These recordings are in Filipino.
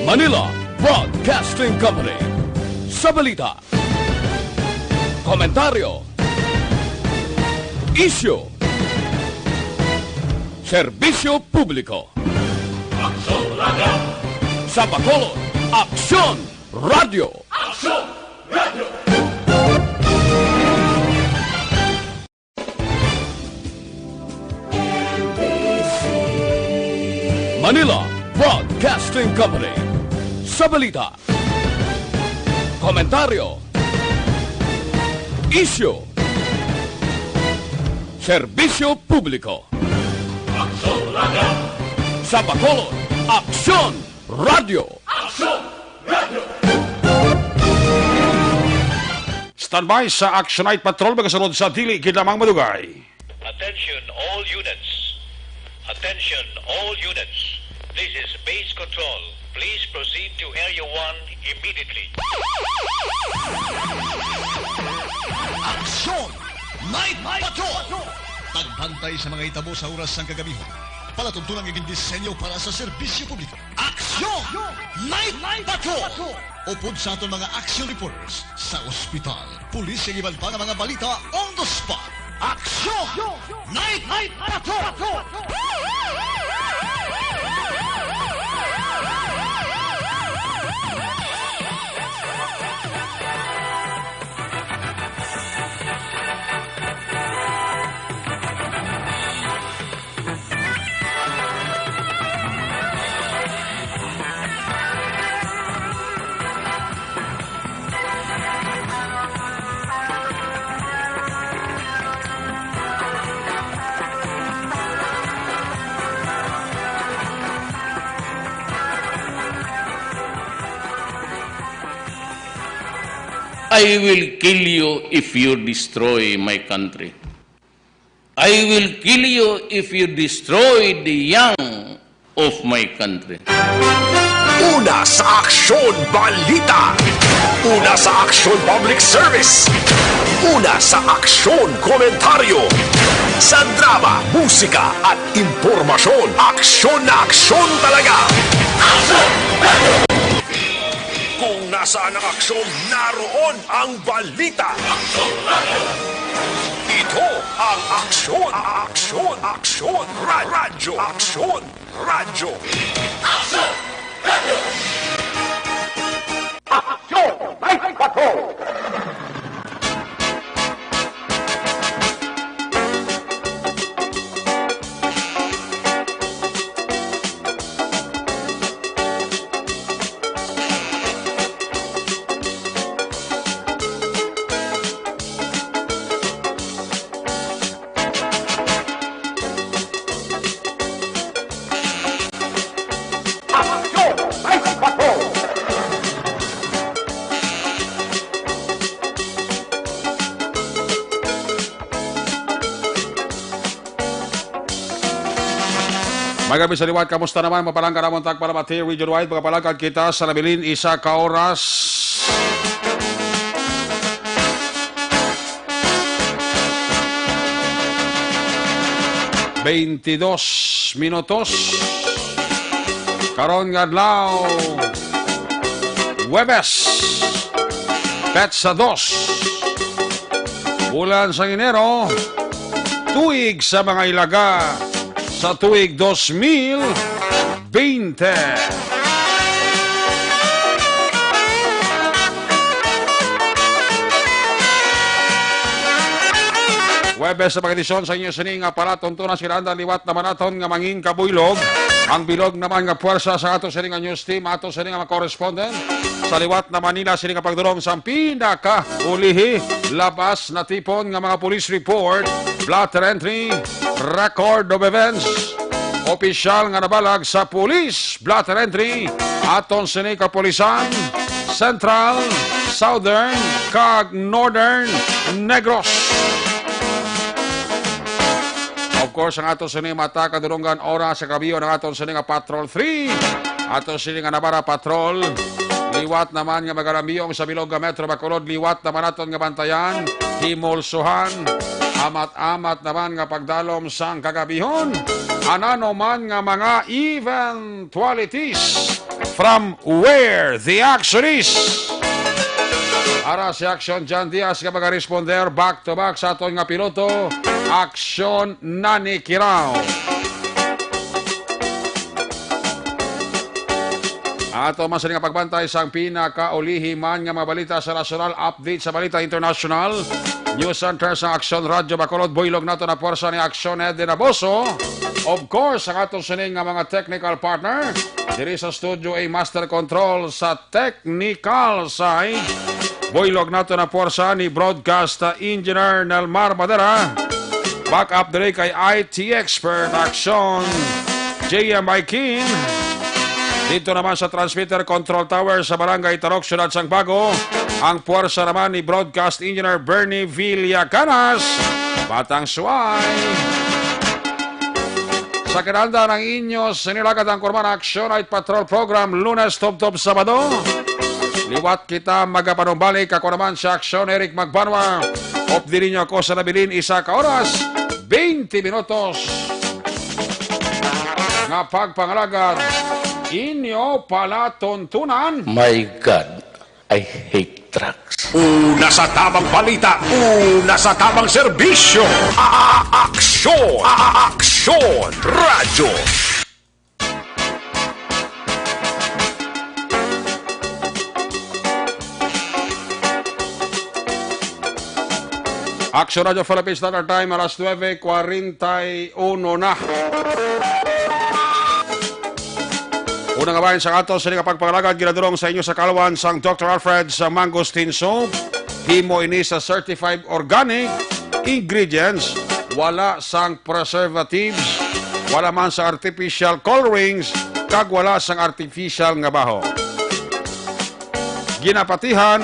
Manila Broadcasting Company. Sa balita, komentaryo, isyu, serbisyo publiko. Aksyon Radio. Sa Bacolod, Aksyon Radio. Aksyon Radio. Manila Broadcasting Company. Sa balita, komentaryo, isyu, serbisyo publiko. Aksyon Radio. Sa Bacolod, Aksyon Radio. Aksyon Radio. Standby sa Action Night Patrol magasunod sa dili kinamang madugay. Attention all units. Attention all units. This is base control. Please proceed to Area 1 immediately. Aksyon! Night Patrol! Tagbantay sa mga itabo sa oras ng kagabihon. Palatuntunan ng disenyo para sa serbisyo publiko. Aksyon! Night Patrol! Upod sa aton mga action reporters sa ospital, pulis yung iban pa ng mga balita on the spot. Aksyon! Night Patrol! I will kill you if you destroy my country. I will kill you if you destroy the young of my country. Una sa Aksyon Balita. Una sa Aksyon Public Service. Una sa Aksyon Komentaryo. Sa drama, musika at impormasyon. Aksyon na aksyon talaga. Aksyon! Kung nasaan ang aksyon, naroon ang balita. Aksyon! Ito ang aksyon. Aksyon. Radyo. Aksyon. Radyo. Aksyon. Radyo. Aksyon. Night Patrol. Magabi sa liwat, kamusta naman? Mapalangka naman tagpalamati, region-wide, magpalangkad kita sa labilin, isa ka oras. ...22 minutos. Karon nga adlaw, Huwebes, Petsa 2, bulan sa Enero, tuig sa mga ilaga, sa tuig 2020. Huwebes sa pagkadisyon sa inyo sining nga para tuntunan sila liwat naman aton nga mangin kabuylog. Ang bilog naman nga puwersa sa ato sining nga news team, ato sining nga correspondent sa liwat na Manila sining nga pagdurong sa pinaka ulihi labas na tipon nga mga police report, blotter entry, record of events, opisyal nga nabalag sa police blotter entry aton sining kapulisan Central, Southern, kag Northern Negros. Of course, ang aton sining mata kadurungan oras sa kabiyo ng aton sining nga Patrol 3, aton sining nga Nabara Patrol. Liwat naman nga magarambiyong sa Bilog nga Metro Bacolod, liwat naman aton nga bantayan, himulsuhan, amat-amat naman nga pagdalom sang kagabihon, anano man nga mga eventualities, from where the action is. Ara si Action John Diaz nga mag-responder back to back sa aton nga piloto, Action Nani Kirao. Ato man sa nga pagbantay sa pinakaulihiman nga mga balita sa national, update sa balita international. News Center sa Action Radio Bacolod, buylog nato na porsa ni Action Ed Naboso. Of course, ang atong sining nga mga technical partner. Diri sa studio ay Master Control sa technical side. Buylog nato na porsa ni Broadcast Engineer Nelmar Madera. Back up diri kay IT Expert Action JM Ikin. Dito naman sa Transmitter Control Tower sa Barangay Tarok, Syudad Sangbago, ang puwersa naman ni Broadcast Engineer Bernie Villacanas, Batang Suway. Sa kinalda ng inyo, sinilagat ang Kurman Action Night Patrol Program, Lunes, Tub-Tub, Sabado. Liwat kita magapanumbalik, ako naman sa Action, Eric Magbanwa. Opdirin niyo ako sa nabilin, 1 oras, 20 minutos. Nga pagpangalagad, inyo palatuntunan. My God, I hate trucks. Una sa tamang balita, una sa tamang serbisyo. Aksyon! Aksyon! Radyo! Action Radio Philippines Standard Time, alas 9:41 na. Unang kabayan sa ato sa pagpangalagad, ginadurong sa inyo sa Kalawan sang Dr. Alfred sa Mangosteen Soap. Himo ini sa certified organic ingredients, wala sang preservatives, wala man sa artificial colorings, kag wala sang artificial nga baho. Ginapatihan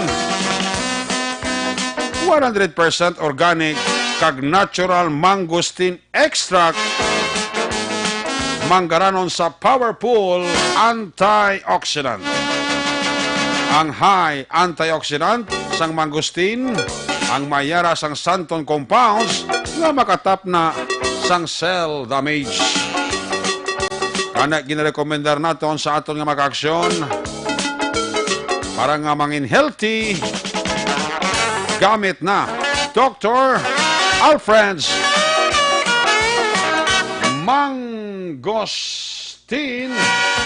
100% organic kag natural mangosteen extract, manggaranon sa powerful antioxidant. Ang high antioxidant sang mangosteen, ang mayara sang santon compounds nga makatap na sang cell damage. Kana ginarekomendar naton sa aton nga mag-aksyon para nga mangin healthy, gamit na Dr. Alfred's Mangosteen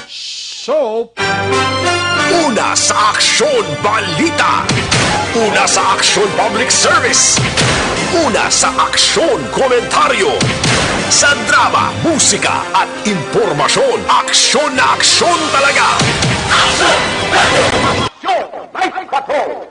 Soap. Una sa Aksyon Balita. Una sa Aksyon Public Service. Una sa Aksyon Komentaryo. Sa drama, musika at impormasyon. Aksyon na aksyon talaga. Aksyon! Aksyon! Night Patrol!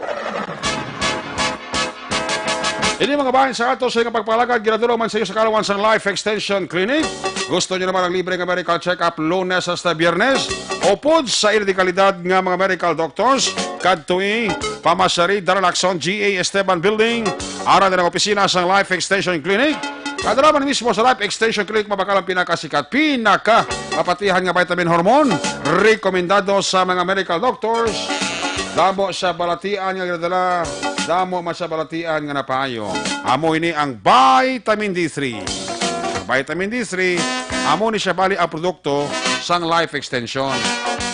Ini mga bayan sa ato sa inyong pagpalagad, ginaduro man sa iyo sa Kalawan sang Life Extension Clinic. Gusto nyo naman ang libreng medical check-up Lunes hasta Biyernes. Upod sa ilikalidad nga mga medical doctors, kadtui pamasari Daralakson GA Esteban Building, ara din ang opisina sang Life Extension Clinic. Kadalaman mismo sa Life Extension Clinic, mabakalang pinakasikat, mapatihan nga vitamin hormone, rekomendado sa mga medical doctors. Damo sa balatian nga ginadala, damo masabalatian nga napayo. Amo ini ang vitamin D3. Vitamin D3, amo ni siya bali ang produkto sang Life Extension.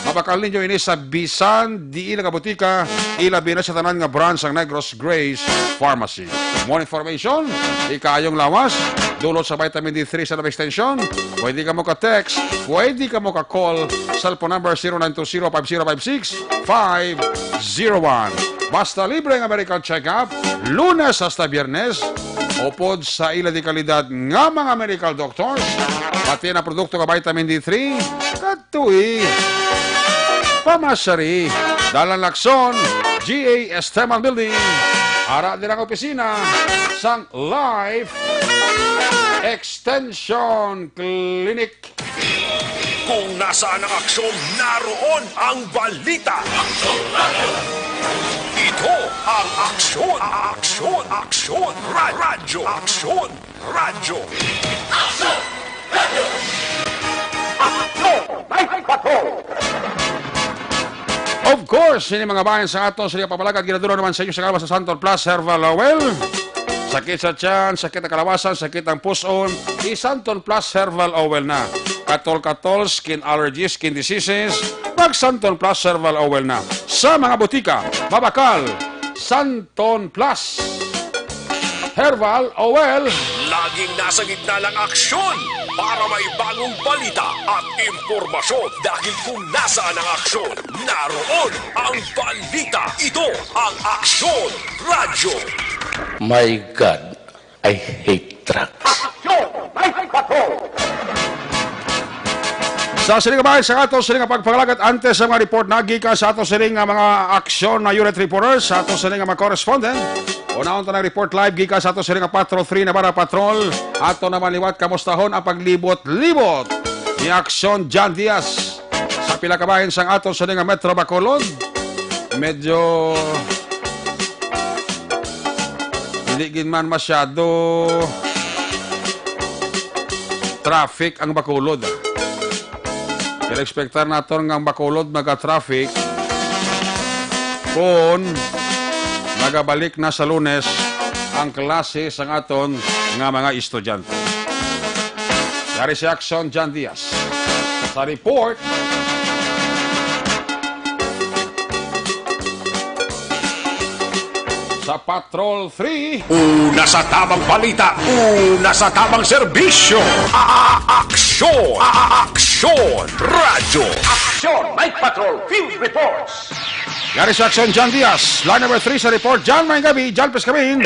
Mabakal ninyo ini sa bisan di ila kabutika, ilabi na sa tanan nga branch sang Negros Grace Pharmacy. More information, ikayong lawas, dulot sa vitamin D3 sa Life Extension. Pwede ka mo ka-text, pwede ka mo ka-call, cellphone number 0920-5056-501. Basta libre ang medical check-up, Lunes hasta Biyernes, upod sa ila di kalidad nga mga medical doctors, pati na produkto ka vitamin D3, katui, pamasari, Dalan Lacson, GA Esteban Building, ara din ang opisina sang Life Extension Clinic. Kung nasaan ang aksyon, naroon ang balita. Ito ang Aksyon! Aksyon! Aksyon! Radyo! Aksyon! Radyo! Aksyon! Radyo! Aksyon! Night Patrol! Of course, ini mga bayan sa ato sa papalagad, ginaduro naman sa inyo sa Kalawas sa Santon Plus Herbal Oil. Sakit sa tiyan, sakit ang kalawasan, sakit ang puson, Santon Plus Herbal Oil na. Katol-katol, skin allergies, skin diseases, Mag Santon Plus Serval Oil na. Sa mga butika, Babakal, Santon Plus, Herbal Oil. Laging nasa gitna ng aksyon para may bagong balita at impormasyon. Dahil kung nasaan ang aksyon, naroon ang balita. Ito ang Aksyon Radio. My God, I hate trucks. Sa siling bahay sa ato siling pagpangalagat antes sa mga report na gikan sa ato siling mga aksyon na unit reporters, sa ato siling mga correspondent. Unahon ta ng report live gikan sa ato siling Patrol 3 na para patrol. Ato naman liwat kamustahon ang paglibot-libot ni Aksyon John Diaz sa pila ka bahin sang ato siling Metro Bacolod. Medyo hindi gin man masyado traffic ang Bacolod. Kaya-expectar natin nga ang Bacolod maga-traffic kung magabalik na sa Lunes ang klase sa aton nga mga estudyante. Dari si Aksyon John Diaz sa report. Sa Patrol 3. Una sa tamang balita, una sa tamang serbisyo. Aksyon! Aksyon Radio. Aksyon, Night Patrol Field Reports. Yari sa Aksyon John Diaz. Line number 3 sa report. John, may gabi. John, Pescamin.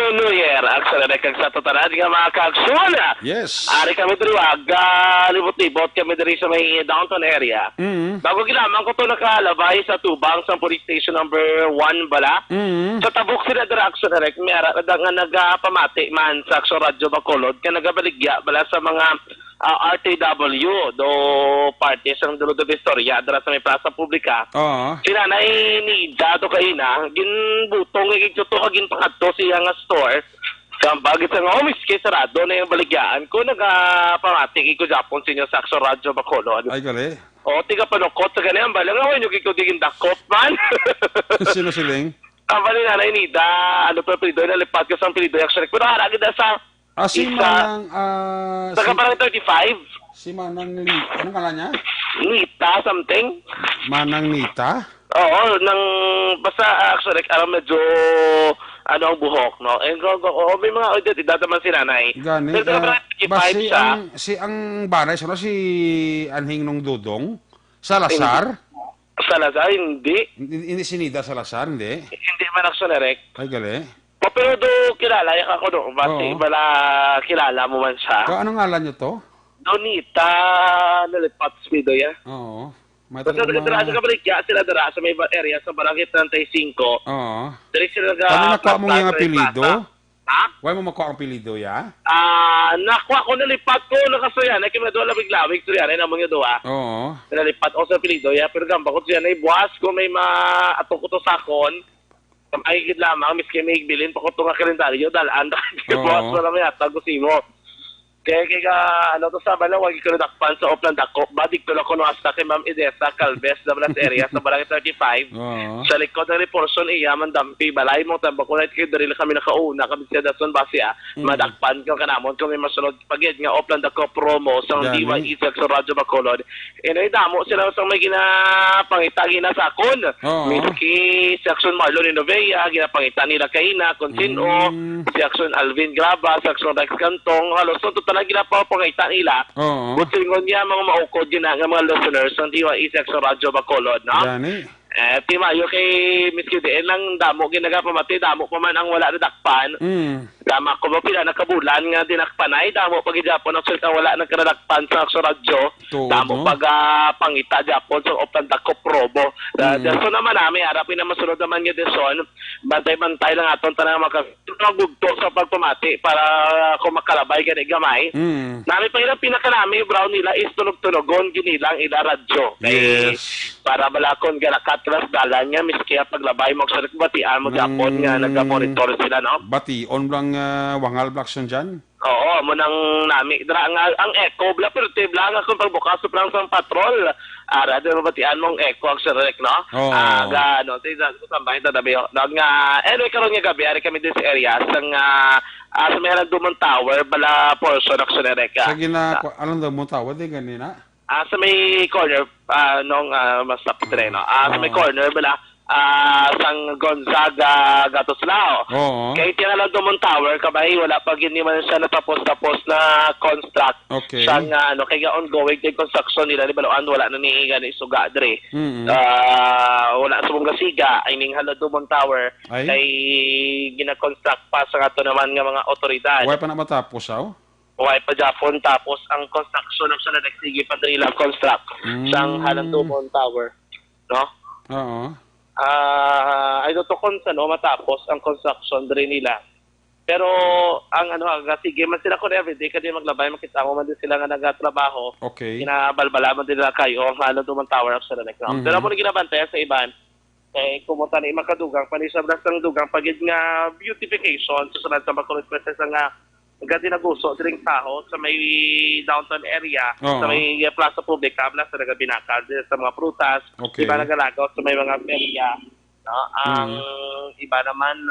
New Year, aksyon na kag sa totanan nga mga kaaksyon. Yes. Ari kami driwag, libot-libot kami diri sa may downtown area. Bago gilamang ko to nakalabay sa tubang sa police station number 1 bala. Sa tabok sila dira aksyon na may ara nga nagapamati man sa Aksyon Radio Bacolod ka nagabaligya bala sa mga RTW do parties ang dulo do istorya dira sa may plaza publika. Sila na ni Dado kaina ginbutong igituto kagin pangadto siya nga store. Bagit sa nga miski sarado na yung baligyaan ko nagapamati ko Japon sa inyo sa Aksyon Radio Bacolod. Ay, gali. O, tiga panukot sa ganyan bala nga nyo kikudingin dakot man. Sino siling? Ang bali na Nida, ano pa pilido na lipat ko sa pilido actually. Pero haragin na sa Si Manang, Saka parang 35. si Manang Nita. Anong kala niya? Nita something. Manang Nita? Oo, basta actually, medyo, ang buhok, no? And may mga edad naman si nanay. Gani. Pero parang 35 Ba siya. ang baray, si Anhing Nung Dudong? Salazar? Salazar, hindi. Hindi si Nida Salazar, hindi? Hindi man actually. Ay, gali. Pero do kilala ako do, basta Oo. bala kilala mo man siya. Anong ngalan niyo to? Donita nalipat speedo ya. Oo. May Basta dira sa kabaligya sila dira sa may area sa Barangay 35. Oo. Diri sila Ano nakuha mo yung apelido? Ha? Why mo makuha ang apelido, ya? Nakuha ko nalipat ko nakasuyan ay kami do labig-labig so yan ay namang yo do Oo. nalipat ko sa apelido ya pero gamba ko siya ay buwas ko may maato ko to sakon. Ay gid lamang miski may bilin pa ko to nga kalendaryo dalan buwas ko lamang yata ko simo. Kaya to sa bala, wag ko nadakpan sa Oplan Dako. Badig to lang ko no hasta kay Ma'am Edesa Calves, Dablas area sa Barangay 35. Sa likod ng reporson, man dampi, balay mo, tamba ko na kayo, darili kami nakauna, kami siya dason basya, madakpan ko kanamon, kami masunod pagid nga Oplan Dako promo sa DYE sa Radyo Bacolod. Ay damo sila sa may ginapangitagi na sakon. Miski si Aksyon Marlon Inovea, ginapangita nila kaina, Consino, si Aksyon Alvin Graba, si Aksyon Rex Cantong, halos so total ginapangita nila. Butingon niya mga maukod din nga mga listeners ng DYE sa Radyo Bacolod, no? Timayo kay Miski Deen lang damo ginagapamati, damo pa man ang wala na dakpan. Dama ko ba pila nakabulan nga dinakpanay, damo pag Japon ang sulta wala nagkadakpan sa radyo. Damo pag pangita Japon sa Oplan Dako probo. So naman namin harapin na masunod naman nga deson. Bantay-bantay lang aton tanang magugto sa pagpamati para kung makalabay gani gamay. Nami pa ilang pinakanami brown nila is tunog-tunogon ginilang ila radyo. Para balakon ganakat klas dalan niya miski paglabay mo sa batian mo Japon nga nagamonitor sila, no? Bation lang wangal blackson dyan? Oo, mo nang nami dra nga ang echo bla pero tibla nga kung pagbukas sa prang sang patrol. Ara do batian mong echo ang serek, no? Aga no, sa tambay ta dabi. Nga anyway karon nga gabi ari kami din sa area sang sa may Dumont Tower bala portion ak serek. Sige na, alam daw mo tawad din ganina? Sa may corner, nung mas lapit rin, no? Sa may corner, bala, sang Gonzaga, Gatoslao. Oo. Kaya tinala Dumont Tower, kabay, wala pa hindi man siya natapos-tapos na construct. Okay. Siyang, kaya ongoing din construction nila, di ba, wala na ni ni Suga, dre. Mm-mm. Wala sa mong gasiga, ay ning hala Dumont Tower, Ay. kay gina-construct pa sa ato naman nga mga otoridad. Why pa na matapos, aw? Why pa Japon, tapos ang construction ng siya sige pa nila construct sang halang Dumont Tower. No? Oo. I don't know kung saan matapos ang construction rin nila. Pero ang sige man sila kung everyday kadi maglabay makita mo man din sila nga nagatrabaho. Okay. Ginabalbala man din nila kayo ang halang Dumont Tower sa like. Pero mo ginabantay sa iban kumuta ni makadugang panisabras ng dugang pagid nga beautification susunod sa makulit nga gati naguso diring taho sa may downtown area, Oo. sa may plaza publica, bla sa nagabinakal sa mga prutas, Okay. iba nagalagaw sa may mga perya, no? Ang iba naman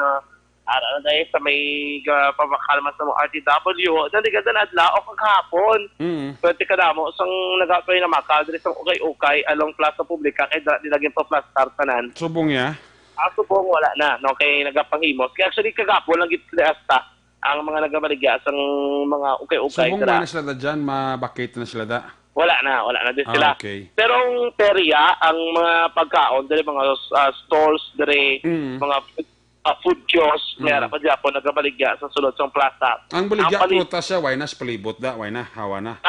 dahil sa may pamakalma sa mga RTW, nandigan na adlaw o kaghapon. Pwede ka na mo, sang nag-apply na makal, diri sa ukay-ukay, along plaza publica, kay nilagyan pa plastar tanan. Subong ya? Subong wala na, no? Kay nagapangimos. Kaya actually kagapon lang gitliasta ang mga nagabaligya sa mga ukay-ukay. Subong wala na sila da dyan, mabakit na sila da. Wala na din sila. Okay. Pero ang perya, ang mga pagkaon, dali mga stalls, dali mga food kiosk, mayroon pa dyan po nagabaligya sa sulod sa plaza. Ang baligya prutas siya, why na palibot da, why na, hawa na.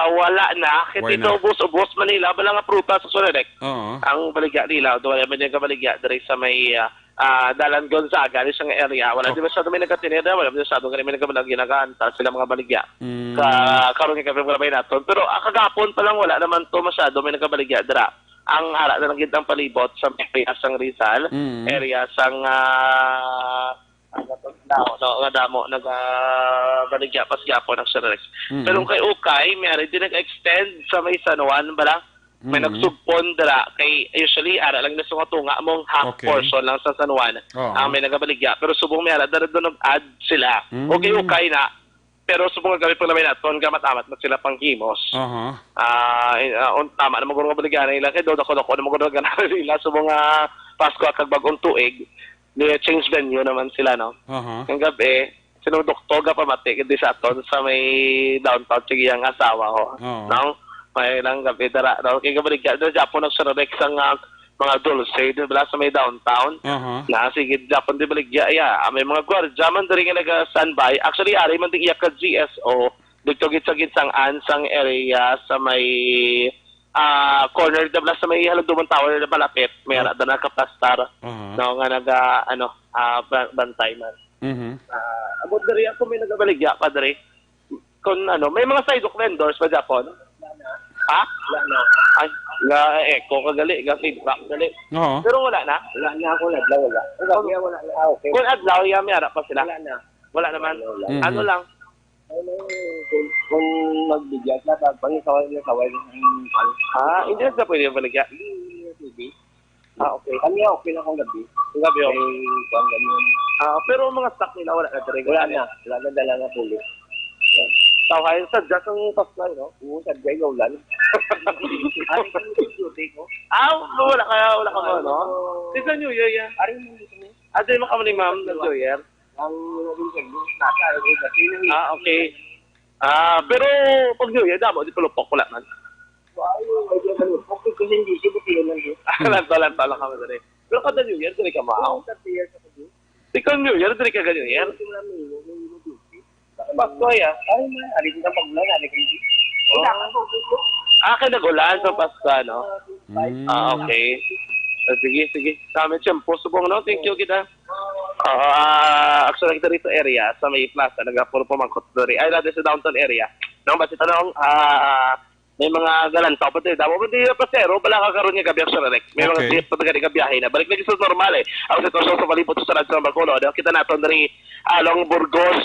Wala na. Why Kasi na? ito, ubos Manila, wala nga prutas sa sulod. Oo. Ang baligya nila, wala man yung kabaligya, dali sa may Dalan Gonzaga, di sa area, wala di masyado may nagatinira, wala di masyado may nagabaligya, nagaantal sila mga baligya. Karoon yung kami mga naton. Pero kagapon pa lang wala naman to masyado may nagabaligya, dira. Ang ara na lang ang palibot sa area sang Rizal, area sang nga damo nagabaligya pas gyapon ng Sirex. Pero kay Ukay, may din nag-extend sa may San Juan bala. May nagsubpon dira kay usually ara lang na sungatunga mong half portion lang sa San Juan. Ang may nagabaligya pero subong may ara dara doon nag-add sila. Okay na. Pero subong gabi pag namin naton gamat-amat na sila panghimos. Tama na maguro baligya nila kay do dako na maguro nila subong Pasko kag bagong tuig. Ni change venue naman sila no. Ang gabi sinudokto ga pamati kay sa aton sa may downtown sige ang asawa ko. No? May lang gabi dara daw kay gabaligya do Japon nagsarex ang mga dulce di ba sa may downtown na sige Japon di baligya may mga gwardiya man diri nga naga-standby actually ari man ding iya ka GSO dito gid sang ansang area sa may corner di ba sa may Dumont Tower na malapit may ara na kapastar no nga naga bantay man abot diri ako may nagabaligya pa diri kun may mga side vendors pa Japon. Wala. Ay, ko kagali, feedback gali. Pero wala na. Wala na ako adlaw wala. Wala na. Okay. Kung adlaw may ara pa sila. Wala naman. Ano lang. Kung magbigyan na pangsaway na saway hindi na pwede baligya. Hindi. Okay. Kami okay lang kung gabi. Kung gabi okay. Pero mga stock nila wala na talaga. Wala na. Wala na dala na pulis. Tawain sa just ang pasay, no? Sa jay ulan. Wala ka mo, no? Sa New Year, ya. Ate mo kamo ni Ma'am ng New Year. Ang okay. Pero pag New Year, damo di palupok wala man. Kasi hindi siya butiyo lang yun. Lantalan ka mo dali. Pero kada New Year, dali ka maaw. Ikaw New Year, dali ka New Year. Pasko ya. Ay, alin ka pagbulan, alin ka hindi. Kaya nagulan sa Pasko, no? Okay. Sige. Sa amin siyempo, subong, no? Thank you kita. Actually, kita rito area, sa may plaza, nagapuro pamangkot doon. Ay, natin sa downtown area. Nang basi tanong, may mga galantaw pa tayo. Dapat hindi pasero, bala kakaroon niya gabi ang Sirex. May mga tip pa tayo gabiyahe na. Balik na sa normal Ang sitwasyon sa palipot sa Sarad sa Bacolod. Kita natin dari along Burgos,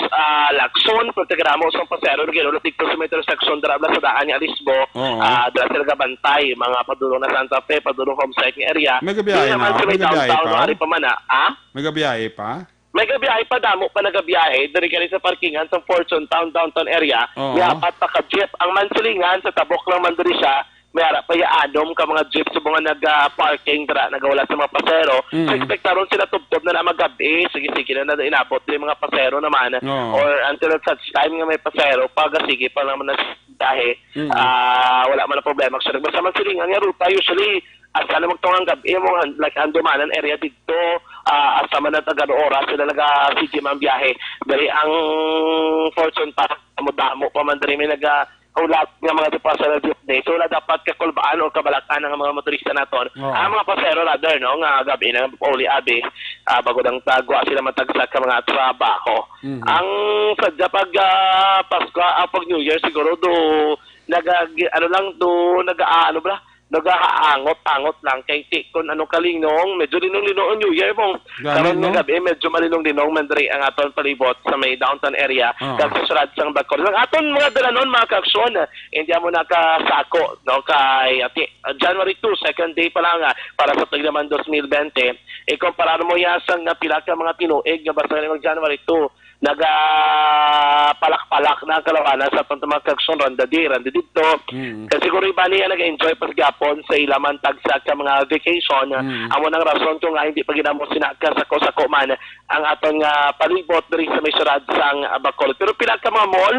Lacson, Protegramo, sa pasero. Ginulot dito sa may intersection, darabla sa daan niya Alisbo. Dala sila gabantay, mga padulong na Santa Fe, padulong home site ng area. May gabiyahe na? May gabiyahe pa? May gabiyahe pa? may gabiyahe pa damo pa nagabiyahe diri kani sa parkingan sa Fortune Town downtown area. Oo. May apat pa ka jeep. Ang mansilingan sa tabok lang man diri siya. May ara pa yaadom ka mga jeep sa mga nag-parking dira nagawala sa mga pasero. So expectaron sila tubtob na magabi. Sige na inabot din mga pasero naman. Oo. Or until such time nga may pasero pag sige pa naman na dahi. Wala man na problema. So basta mansilingan nga ruta usually asa na magtungang gabi mo like andumanan area dito asa man na taga oras sila sige man biyahe dali ang Fortune pa damo pa man diri may ulat nga mga pasero day so wala dapat kakulbaan o kabalakan ng mga motorista naton ang mga pasero rather no nga gabi na uli abi bago dang tagwa sila matagsa ka mga trabaho ang sadya pag Pasko pag New Year siguro do nagaangot lang kay kun anong kalinong medyo linong-linong New Year mo karon nga gabi medyo malinong-linong mandri ang aton palibot sa may downtown area kag susurad sang Bacor ang aton mga dalanon mga kaaksyon hindi mo nakasako no kay January 2 second day pa lang para sa tignaman 2020 ikumpara mo ya sang pila ka mga tinuig nga basta ng January 2 palak-palak na kalawanan sa mga kaaksyon randa dito kasi siguro iba niya nag-enjoy pa gapon sa ilaman tagsa ka mga vacation amo nang rason kung hindi pa ginamo sinaka sa man ang atong palibot diri sa may surad sang Bacolod pero pila ka mga mall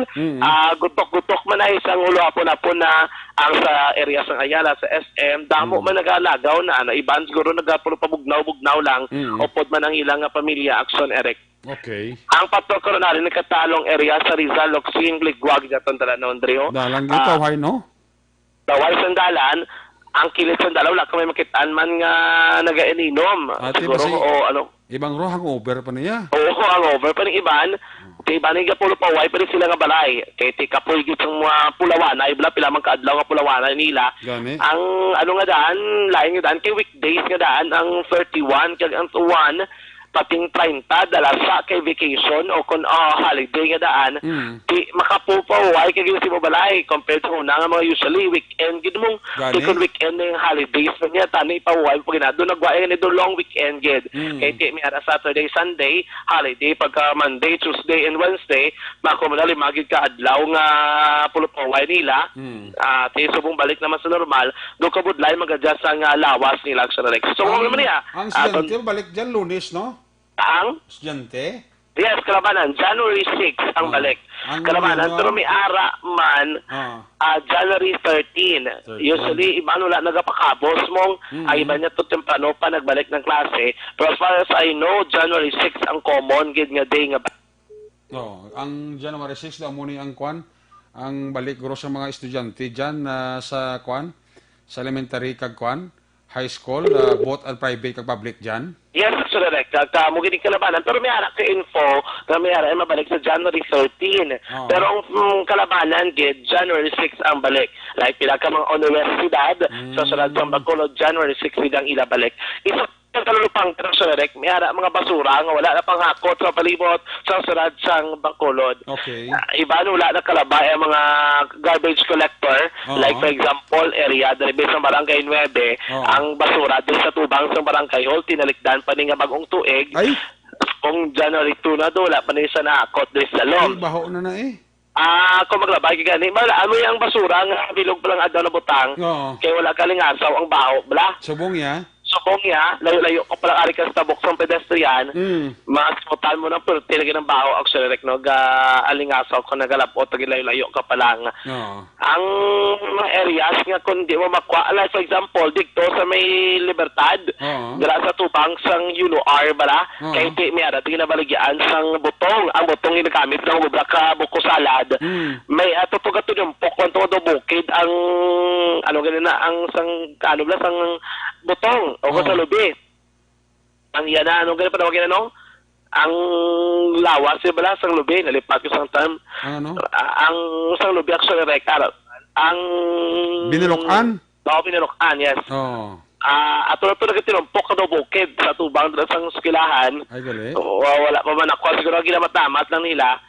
gutok-gutok man ay isang ulo apon na ang sa area sang Ayala sa SM damo man nagalagaw na iban siguro nagapulupabugnaw lang upod man ang ilang pamilya Action Eric. Okay. Ang Pastor Coronel nakatalong area sa Rizal, Loxing, Ligwag, jatong Talanon, Andrio. Dalang gitaw hay no? Daway sandalan, ang kilit sandalaw, wala ka may makitaan man nga naga-ininom. Siguro, ibang rohang over pa niya. Oo, ang over pa ng iban. Iban nga pulo pa, why pa rin sila nga balay. Kaya kapoy gitong mga pulawanay, pila man kaadlaw nga pulawanay nila. Gani. Ang nga daan, laing nga daan, kay weekdays nga daan, ang 31, kag ang 1, pating 30 dala sa kay vacation o kung holiday nga daan di makapupaway kay si mo balay compared sa una nga mga usually weekend gid mong tikon weekend ng holidays niya tani paway pag ginado nagwaay ni do long weekend gid kay di mi ara Saturday Sunday holiday pagka Monday Tuesday and Wednesday makomunali magid ka adlaw nga pulupaway nila ti subong balik naman sa normal do kabudlay magadjust ang lawas nila sa Rex so mo man niya ang estudyante balik diyan Lunes no. Ang? Estudyante? Yes, Kalabanan. January 6 ang balik. Kalabanan. Pero may ara man, January 13. Usually, iba wala nagapakabos mong, ay iba niya to temprano pa nagbalik ng klase. Pero as far as I know, January 6 ang common, gid nga day nga ba. Ang January 6 daw muna ang kwan, ang balik guro sa mga estudyante dyan sa kwan, sa elementary kag kwan, high school, both and private kag public dyan. Yes, correct. Mugin Kalabanan. Pero may anak ka info na may anak mabalik sa January 13. Pero ang Kalabanan, January 6 ang balik. Like, pila ka mga universidad sa Surad sa Bacolod, January 6 ang ila balik. Isa ang kalulupang Direk, may ara mga basura nga wala na panghakot sa palibot sa Surad sang Bacolod. Okay. Iba wala na kalabay ang mga garbage collector. Like for example, area dali sa Barangay 9, ang basura dun sa tubang sa Barangay Hall tinalikdan pa ni nga bagong tuig. Ay. Kung January 2 na do wala pa ni sa nakot diri sa lom. Ay, baho na kung maglabay ka gani, ano yung basura nga bilog pa lang adlaw na butang. Kaya wala kalingasaw ang baho, bala. Subong ya. Subong ya, layo-layo ko pala ari ka sa tabok sa pedestrian. Masmutan mo na pero tilagay ng baho actually rek no alingasaw ko nagalapot tagi layo-layo ka pa lang. Ang mga areas nga kung di mo makuha, like for example, dito sa may Libertad, dala sa tubang sang UNOR bala, kay di may ara ginabaligyan sang butong. Ang butong ginagamit ng ubra ka buko salad. May tutugat to yung pokon to do bukid ang ang sang sang butong o sa lubi. Ang yan na, ganun pa nawagin ang lawas, bala, sang lubi, nalipat ko sang term. Ang sang lubi, actually, ang... Binilokan? Oo, binilokan, yes. At ito nagtitinumpok ka daw bukid sa tubang sang skilahan. Ay, gali. Wala pa man ako, siguro ginamatamat lang nila.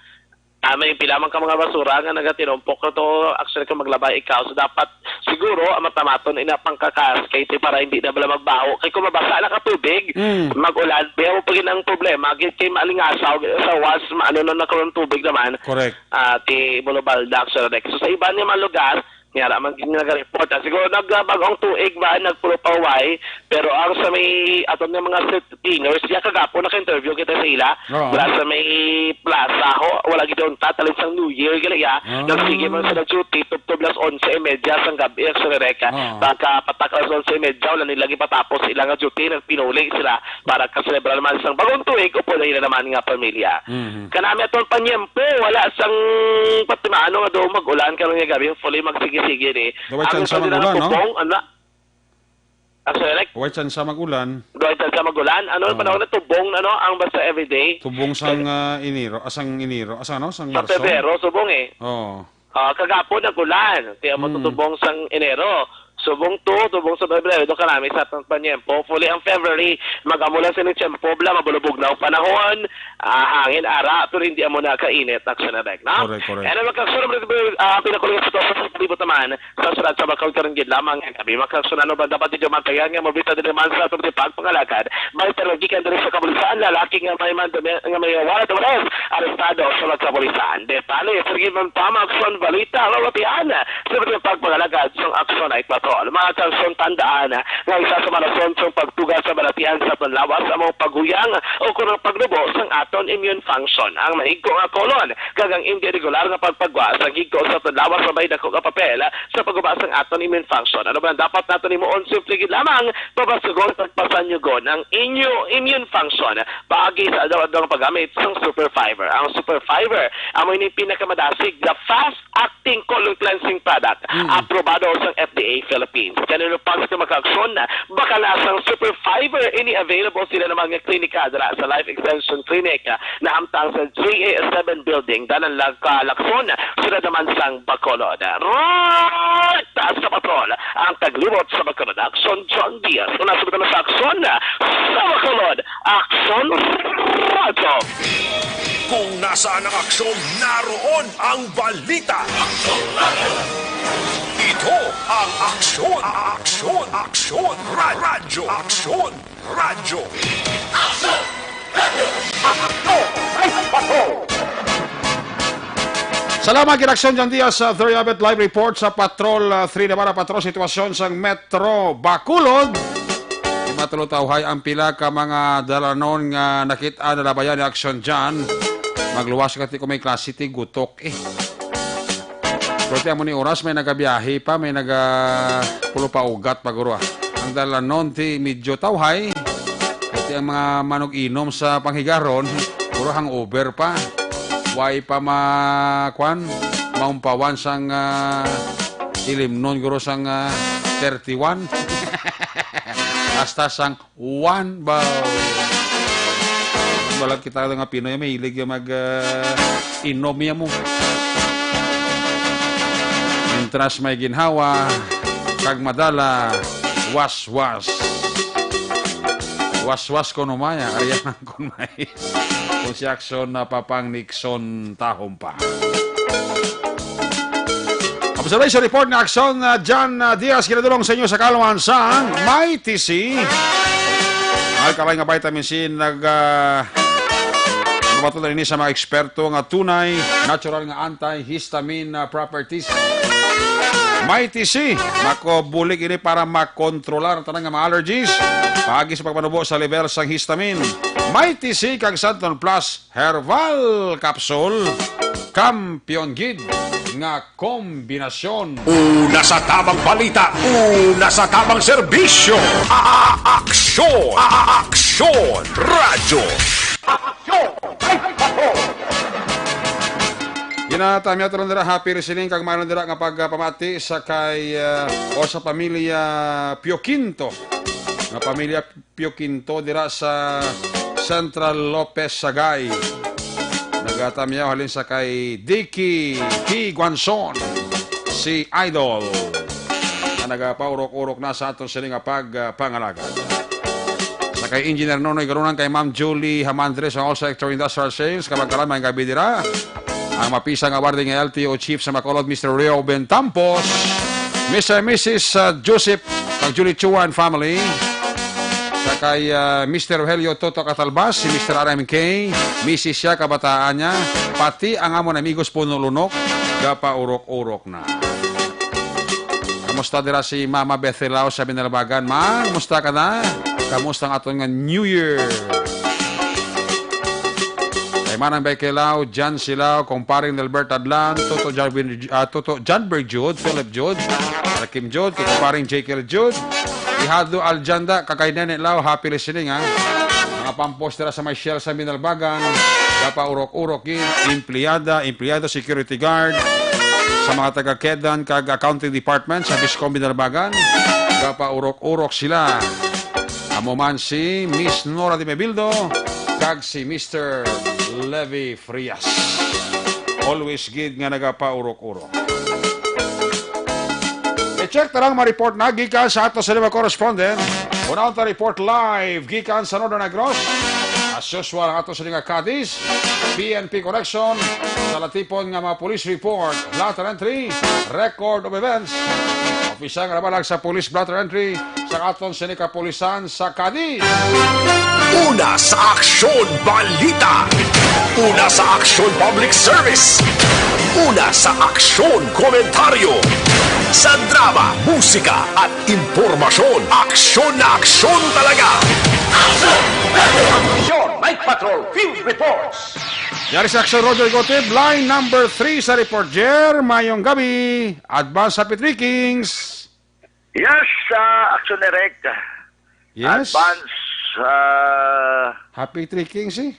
May pilamang ka mga basura nga nagatinumpok na to actually kung maglabay ikaw so dapat siguro ang matamaton ina pangkakas kay para hindi na bala magbaho kay kung mabasa na ka tubig magulan pero pag ang problema kay malingasaw sa was maano na nakaroon tubig naman Correct. ti Bulubaldak so sa iba niya mga lugar Ngara man nag-report. Siguro nagbagong tuig ba, nagpulupaway, pero ang sa may aton ng mga singers, siya kagapo naka-interview kita sa ila. Wala sa may plaza ho, wala gidon tatalin sa New Year gali ya. Nagsige man sa duty tubtob las 11:30 sang gabi sa Reka. Pagka patak las 11:30 wala nila patapos ilang duty nagpinuli sila para ka-celebrar man sang bagong tuig upo na naman nga pamilya. Kanami aton panyempo, wala sang patimaano nga do mag-ulan karon nga gabi, fully magsige sige ni. Gaway chance magulan, no? Select. Gaway chance magulan. Gaway chance magulan. Ano ang panahon na tubong, ano, ang basta everyday? Tubong sang Enero, asang ano? Sang Marso? Sa Pebrero, subong eh. Oo. Kagapon nagulan. Kaya mo tutubong sang Enero. Subong sa Pebrero, doon karami sa atong panyempo. Fully ang February, magamulan sa ni Tiyempo, mabulubog na ang panahon, hangin, ara, pero hindi mo na kainit, aksyon na no? Correct. And magkaksunod pinakulang sa ito sa libot naman, sa surat sa bakal karanggid lamang ang gabi. Magkaksunod ba dapat dito matayan nga mabita din naman sa itong pagpangalakad. May talagikan din sa kapulisan, lalaki nga may warrant of arrest, arestado sa kapulisan. Detale, sige man tama, aksyon, balita, lawatian, sa itong pagpangalakad, sa aksyon ay pato. Mga kalsyon tandaan nga isa sa malason sa pagtugas sa balatian sa panlawas sa mga paghuyang o kung paglubo sang aton immune function. Ang mahigko nga kolon kagang hindi regular nga pagpagwa sa higko sa panlawas sa bay dako nga papel sa pagguba sang aton immune function. Ano ba dapat naton imuon simple gid lamang pabasugon pagpasanyugon ang inyo immune function paagi sa adlaw-adlaw paggamit sang super fiber. Ang super fiber amo ni pinakamadasig the fast acting colon cleansing product aprobado sa FDA Philippines. Kanino pa sa makaaksyon na baka lasang super fiber ini available sila ng mga klinika dara sa Life Extension Clinic na amtang sa GA7 building danan lakson sila naman sang Bacolod. Right! Taas sa patrol ang taglibot sa Bacolod. Aksyon John Diaz. Una sa na sa aksyon sa Bacolod. Aksyon Radyo. Kung nasaan ang aksyon, naroon ang balita. Aksyon Radyo. Ito ang aksyon, aksyon, radyo, aksyon, radyo. Aksyon! Night Patrol! Salamat Giraksyon Jan Diaz sa Thuriabet Live Report sa Patrol 3 Navarra Patrol sitwasyon sa Metro Bacolod. Matulutawhay ang pila ka mga dalanon nga nakita na labayan ni Aksyon Jan. Magluwas ka ti kung may klase ti gutok Pero mo ni oras, may nagabiyahe pa, may nagapulo pa ugat paguro. Ang dalanon ti medyo tawhay, kasi ang mga manog inom sa panghigaron, puro hangover pa. Way pa maumpawan sang ilimnon, guro sang 31. Hasta sang 1 baw. Balag kita nga Pinoy, may hilig yung mag-inom niya mo. Intras may ginhawa, kag madala, was-was. Was-was ko numaya, ariyan ang kunmay. Kung si Aksyon na papang Nixon tahong pa. Observation report na Aksyon Jan Diaz, kinadulong sa inyo sa Kalawan sa May TC. Ay kalay nga vitamin C, matuloy ni sa mga eksperto nga tunay, natural nga anti-histamine properties. May TC, makobulig ini para makontrolar ang tanang mga allergies. Paagi sa pagpanubo sa level sang histamine. May TC kag Santon Plus Herbal Capsule. Kampiyon gid nga kombinasyon. Una sa tamang balita, una sa tamang serbisyo. Aksyon! Aksyon! Radyo! Aksyon! Night Patrol! Ginatami ato nila happy listening kag mayroon nila nga pagpamati sa kay o sa pamilya Pio Quinto. Nga pamilya Pio Quinto dira sa Central Lopez Sagay. Nagatami halin sa kay Dicky P. Guanzon, si Idol. Na nagapaurok-urok na sa aton sila nga pagpangalaga. Sa kay Engineer Nonoy garunan kay Ma'am Julie Hamandres sa All Sector Industrial Sales kabagkalan may gabi dira. Ang mapisang awarding LTO Chief sa Bacolod, Mr. Rio Bentampos. Mr. and Mrs. Joseph kag Julie Chuan family. Sa kay Mr. Rogelio Toto Catalbas, si Mr. RMK, Mrs. siya, kabataan niya, pati ang amon amigos puno lunok, gapa urok-urok na. Kamusta dira si Mama Bethelao sa Binalbagan? Ma, kamusta ka na? Kamusta ang aton nga New Year? Kay Manang Bekelao, Jan Silao, Kumparing Nelbert Adlan, Toto Janberg Jude, Philip Jude, Kim Jude, Kumparing Jekyll Jude, Ihado Aljanda, Kakay Nene Lao, happy listening ha. Mga pampos dira sa Michelle sa Binalbagan, gapa urok-urok yun, empleyado, security guard, sa mga taga-Kedan kag accounting department sa Viscom Binalbagan, gapa urok-urok sila. Amo man si Miss Nora Di Mebildo kag si Mr. Levi Frias. Always gid nga nagapa urok-urok. I-check tarang ma-report na gikan sa ato sa lima correspondent. Una ta report live gikan sa Northern Negros. As usual ang ato sa mga Cadiz, PNP Correction, sa latipon nga mga police report, blatter entry, record of events, ofisang rabalag sa police blatter entry, sa aton sa Kapulisan sa Cadiz. Una sa aksyon balita. Una sa aksyon public service. Una sa aksyon komentaryo. Sa drama, musika at impormasyon. Aksyon na aksyon talaga. Action! Night Patrol Field Reports! Yari sa Action Roger Gotib, line number 3 sa report, Jer. Mayong gabi. Advance Happy Three Kings. Yes, Action Direct. Yes. Advance. Happy Three Kings eh.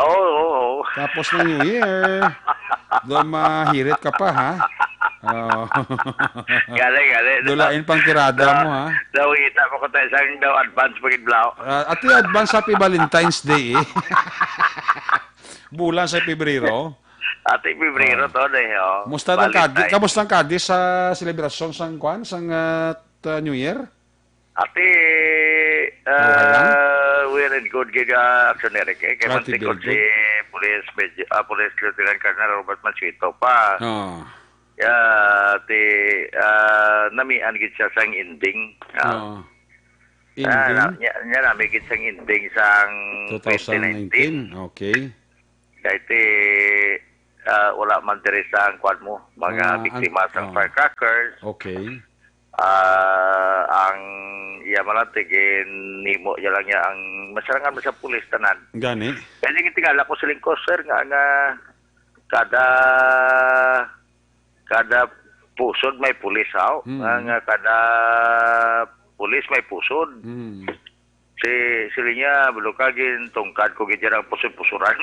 Oo. Tapos na New Year. Doon mahirit ka pa, ha? Oh. Galing. Dulain pang tirada mo, ha? Dawita mo ko tayo isang daw advance pagkidlaw. Ati advance Happy Valentine's Day, eh. Bulan sa Pebrero. Ate Pebrero to na eh. Kamusta ang Cadiz sa selebrasyon sang kwan, sang New Year? Ate, we're in good gig, Action Direct. Kaya mantik ko si Police Lieutenant Colonel Robert Machito pa. Oh. Ate, namian gid siya sang ending. Ending? Nya nami gid sang ending sang 2019. Okay. Kahit wala man diri sa kwan mo, mga biktima sa firecrackers. Okay. Ang iya malatigin nimo ya lang ya ang masarangan mo sa pulis tanan. Gani. Kaya tingala ko sa lingkos sir nga kada pusod may pulis haw. Nga kada pulis may pusod. Sila niya, bulukagin, tungkad ko gitira ang pusod-pusuran.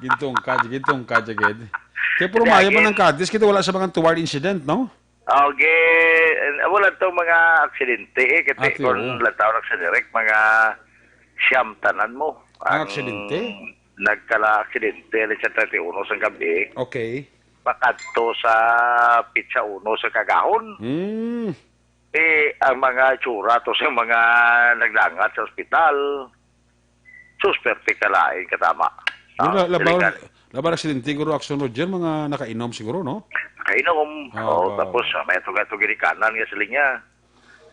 Gintungkad, agad. Kaya puro maya mo ng Cadiz, kita wala sa mga toward incident, no? Okay, wala itong mga aksidente eh. Kasi kung lataw na sa direct, mga siyam tanan mo. Ang aksidente? Nagkala-aksidente ulit sa 31 sa gabi. Okay. Pakato sa Pizza 1 sa Kagahon. Ang mga tsura to sa mga naglangat sa ospital, susperte kalain katama. Labar aksidente siguro, Action Roger, mga nakainom siguro, no? Nakainom. Tapos may tuga-tuga ni kanan nga sila niya.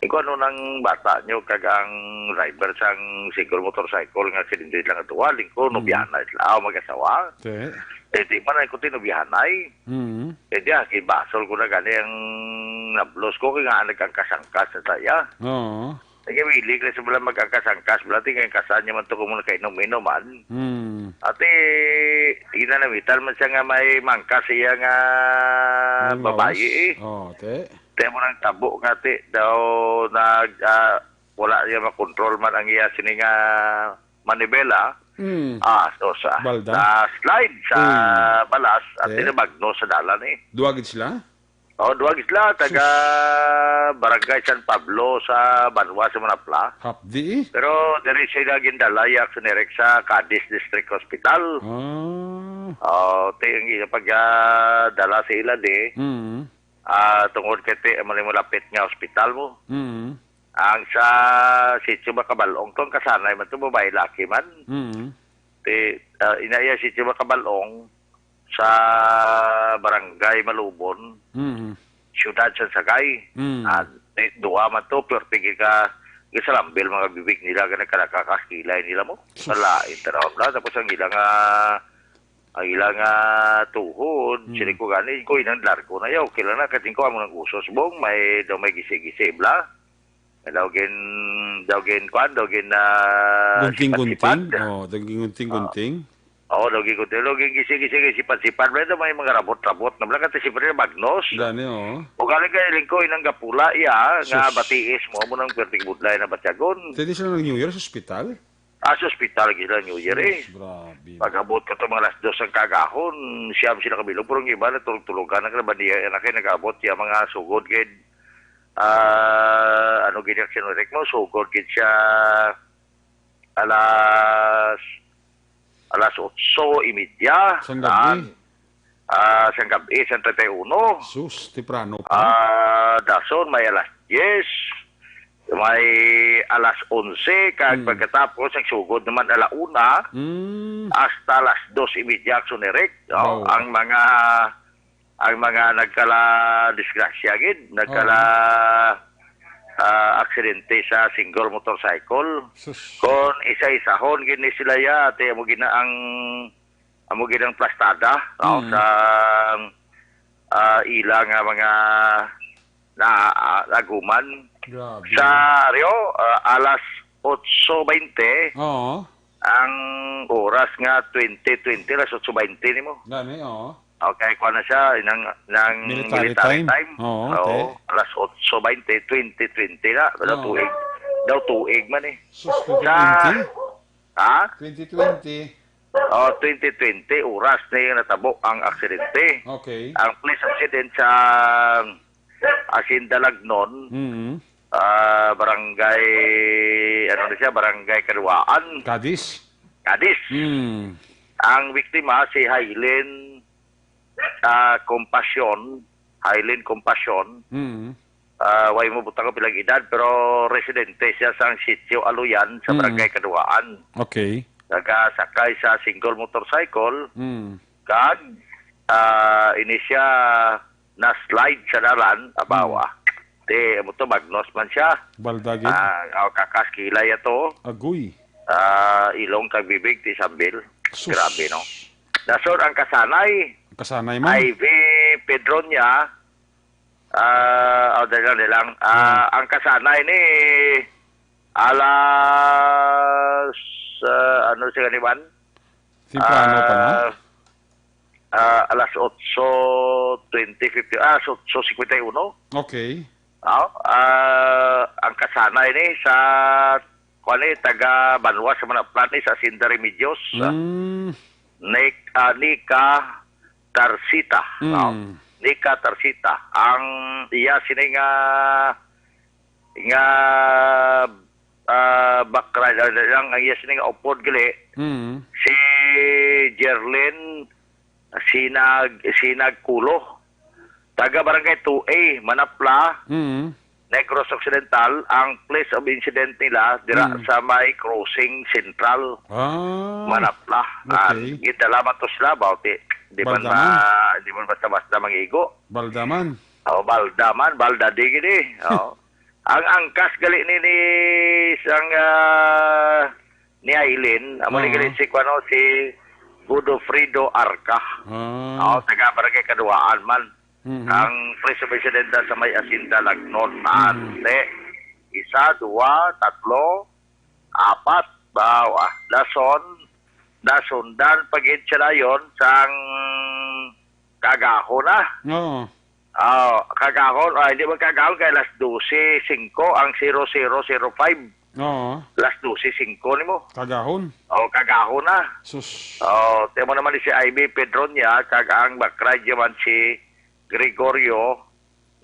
Ikaw ano ng bata nyo kagang driver sang single motorcycle nga aksidente lang ito. Lingko, nubiyanay sila. Mag-asawa. Di man ay kuti nubiyanay. Di kibasol ko na gani ang nablos ko kaya nga nagkakasangkas sa saya. Oo. Nagawili ka sa bala magkakasangkas. Bala tingin kasan niya man ito kung muna kainom-inoman. Ate, ginanamitan man siya nga may mangkas siya nga babae eh. Oo, te. Te mo nang tabo nga te. Daw wala niya makontrol man ang iya sini nga manibela. Sa slide sa balas at tinabagno sa dalan eh. Duwagid sila? Duwagid sila. Taga Barangay San Pablo sa Banwa sa Manapla. Hapdi? Pero diri siya gindalay Action Direct sa Cadiz District Hospital. Yung pagdala sa ila tungod kete malapit nga hospital mo. Ang sa sitio Makabalong tong kasanay man to babae laki man. Inaya sitio Makabalong sa Barangay Malubon, siyudad sa Sagay. At duwa man to, pero tingin ka, sa lambil mga bibig nila, nakakakilay nila mo. Salain, tarawag na. Tapos ang ilang tuhod, sili ko gani, ko inang largo na yaw. Kailan na, kating ko amo ng usos bong, may gisi-gisi bla. Dawgin Gunting-gunting? Oo, gunting-gunting. Oo, dawgin gisi-gisi, sipat-sipat. Pero may mga rabot-rabot na bla, kasi siyempre magnos. Gani, oo. O galing kayo lingko, inang gapula, iya, nga batiis mo ng perting budlay na batyagon. Tedi sila ng New Year sa ospital? Sa ospital gila New Year eh. Grabe. Pag-abot ka to mga alas 2 ang kagahon, siyam sila kabilog, pero ang iba na tulog-tulogan na kanabandiya, na kayo nag-abot siya mga sugod, gid, gid sinurek mo, sugod, gid siya, alas 8:30. Sang gabi? Sang gabi, sang 31. Sus, temprano pa. Dason, may alas 10. May alas 11, kag pagkatapos ang sugod naman alauna, hasta alas 2:30 aksunerek. Wow. Ang mga nagkala disgrasya gid, nagkala aksidente sa single motorcycle. Sus. Kon isa-isahon gid ni sila ya, ate amo ginang plastada sa ilang mga naguman. Grabe. Sa Rio, alas 8:20, Oo. ang oras nga 2020, alas 8:20 nimo. Gani, oo. Okay, kuha na siya ng Military military time. time. Oo, okay. Alas 8:20, 2020 na. Oo. Tuig man eh. Sus, 2020? Ha? 2020. 2020, oras na yung natabo ang aksidente. Okay. Ang police accident sa Asindalagnon, barangay, barangay Karuaan, Cadiz? Cadiz. Ang biktima si Hailen Compassion. Way mo butang ko pilang edad, pero residente siya sa sitio Aluyan sa barangay Karuaan. Okay. Nagasakay sa single motorcycle, kag ini siya na-slide sa dalan, abawa. Mo to, magnos man siya. Baldagin? Kakaskilay ito. Agoy. Ilong kag bibig ti sambil. Sus. Grabe, no? Nasod ang kasanay, Kasanay man? Ivy Pedronia, dali lang. Ang kasanay ni alas, siya ganiman? Temprano pa na? Alas 8:50, 8:51. Okay. Ang kasanay ni sa taga Banwa sa Manaplan ni sa Sinda Remedios. Nika Tarsita. Nika Tarsita. Ang iya sini nga bakra ang iya sini nga upod gali. Si Jerlyn Sinagkulo, taga Barangay 2A, Manapla, Negros Occidental. Ang place of incident nila dira sa may crossing central, Manapla. Okay. Gitalaman to sila about it. Di man basta-basta mangigo. Baldaman. Balda di gini. Ang angkas gali ni Aileen, amo ni gali si Godofredo Arca. Taga Barangay Kaduaan man. Ang president sa may Asindalagnon. Ate, 1, 2, 3, 4, bawa. Dasundan pagin siya na yun sang kagahon na. Kagahon. Hindi mo kagahon kay alas 12:05 ang 0005. Alas 12:05 ni mo. Kagahon? Kagahon na. Sus. Tiyan mo naman si Ivy Pedronia, kagang background yaman si Gregorio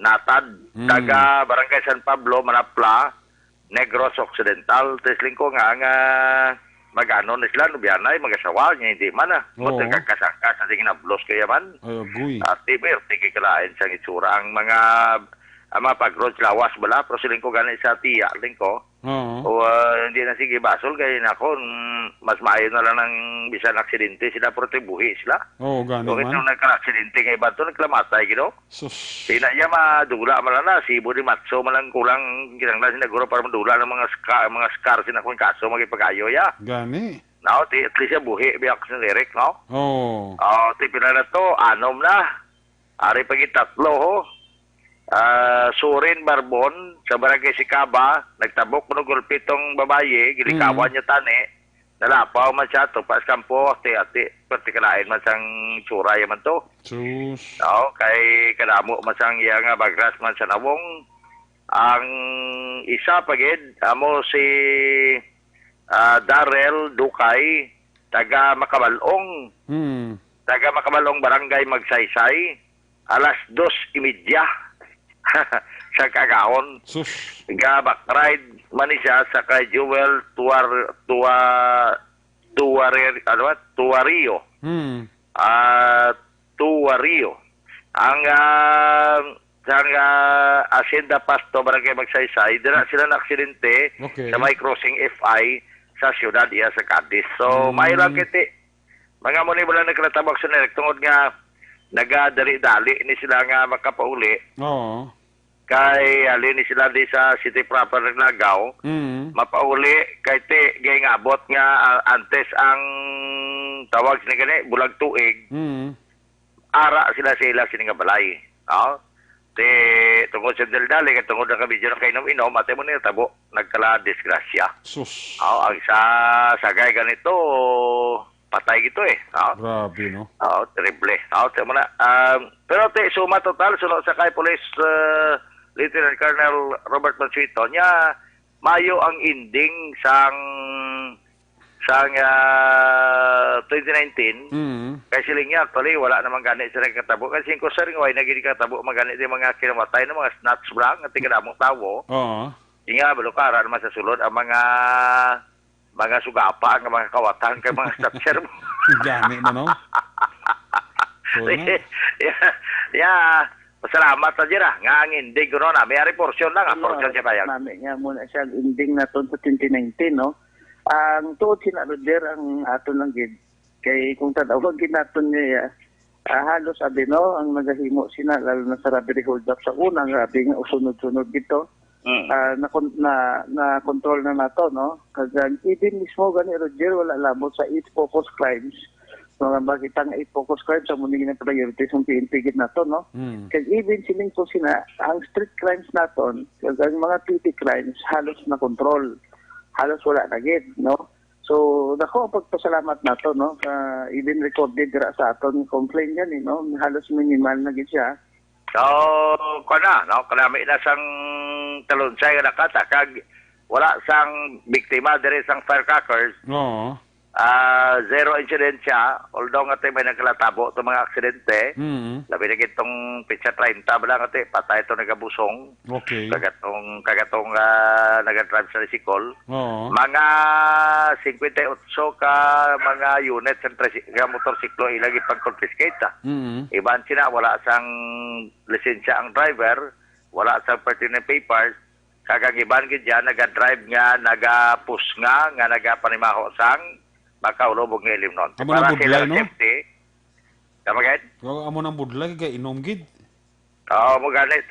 Natad, taga Barangay San Pablo, Manapla, Negros Occidental. Tesling ko nga mag-ano na sila, nubiyanay, mag-asawa niya, hindi man na. Magkakasangka sa tingin na blos kaya man. Ay, agoy. At tiber, tingin kalain sa itsura. Ang mga ang mga pag-road lawas bala, pero siling ko ganit sa tiya, ling ko. Oo. O hindi na sige basol, kaya na ako, mas maayo na lang ng bisan aksidente sila, pero buhi sila. Oo, gani So, man. itong nagka-aksidente nga iba ito, nagklamatay, gino? Sus. Di na niya madula man na, si Budi Matso malang kulang, kinanglan sinaguro para madula ng mga scar sinakong kaso, magipag-ayo ya. Gani. No, at least siya buhi, biyak sa lyric, no? Oo. Tipila na to, anom na. Ari pagi tatlo ho. Surin Barbon sa barangay Sikaba, nagtabok mo ng gulpitong babaye, gilikawan niya tani. Nalapaw man siya to, pas kampo, ati, pertikalain man siyang tsura man to. Sus. No, kay kadamo man siyang iya nga bagras man sa nawong. Ang isa pagid, amo si Darrell Dukay, taga Makabalong. Taga Makabalong Barangay Magsaysay. Alas 2:30 sa kagaon. Sus. Gabak ride man siya sa kay Jewel Tuario. Tuario. Ang Hacienda Pasto Barangay Magsaysay, dira sila na aksidente Okay. sa may crossing FI sa siyudad iya sa Cadiz. So, may lang kiti. Mga muni wala nagkalatabak sa nirek tungod nga nagadali-dali ni sila nga makapauli. Oo. Kay alin ni sila di sa city proper ng Lagaw. Mapauli kay ti gay nga abot nga antes ang tawag sila gani bulag tuig. Ara sila sa ila sini nga balay. Te tungod sa daldali kay tungod na kami dyan kay inom ate mo nila tabo nagkala disgrasya. Sus. Ang sagay ganito patay gito eh. Grabe, no? Terrible. Tama na. Pero suma total, sunod sa kay Police Lieutenant Colonel Robert Mansueto, niya mayo ang ending sang 2019. Kaya siling niya, actually, wala namang ganit sa nagkatabo. Kasi ko sa ring way, naging katabo, maganit yung mga kinamatay ng mga snatch blank at tingadamong tawo. Oo. Nga, balukara naman sa sulod, ang mga sugapa, ang mga kawatan, kay mga snatcher mo. Gani na, no? So, Pasalamat na dyan nga ang ending ko na. May porsyon lang, porsyon siya bayag. Namin nga muna siya ending na to sa 2019, no? Ang tuod sina Roger ang aton lang gid. Kay kung tadawag ginaton niya, halos sabi no, ang nagahimo sina lalo na sa robbery hold up sa unang grabe nga usunod-sunod dito. Na control na nato, no? Kaya even mismo gani Roger wala labot sa 8 focus crimes. Mga bakitang 8 focus crimes sa muning na priority sa PNP na to, no? Kaya even siling po sina, ang street crimes naton, kaya ang mga petty crimes, halos na control. Halos wala na gid, no? So, nako, pagpasalamat na to, no? Even recorded dira sa aton complaint yan, no? Halos minimal na gid siya. So, kanami na sang talunsay na kag wala sang biktima dire sang firecrackers. Oo. Zero incident siya, although nga may nagkalatabo itong mga aksidente. Labi na itong pitsa 30 ba lang patay itong nagabusong. Okay. Kagatong nagadrive sa Risikol. Oo. Mga 58 ka mga units ng motorsiklo ilang ipag-confiscate. Iban sila, wala sang lisensya ang driver, wala sang pertinent papers. Kagang iban gidya, nagadrive nga, nagapus nga nagapanimaho sang makaulubog ng ilim nun. Amo nang budlay, no? Safety. Kamagad? Amo nang budlay, kaya inom gid. Oo, mo ganit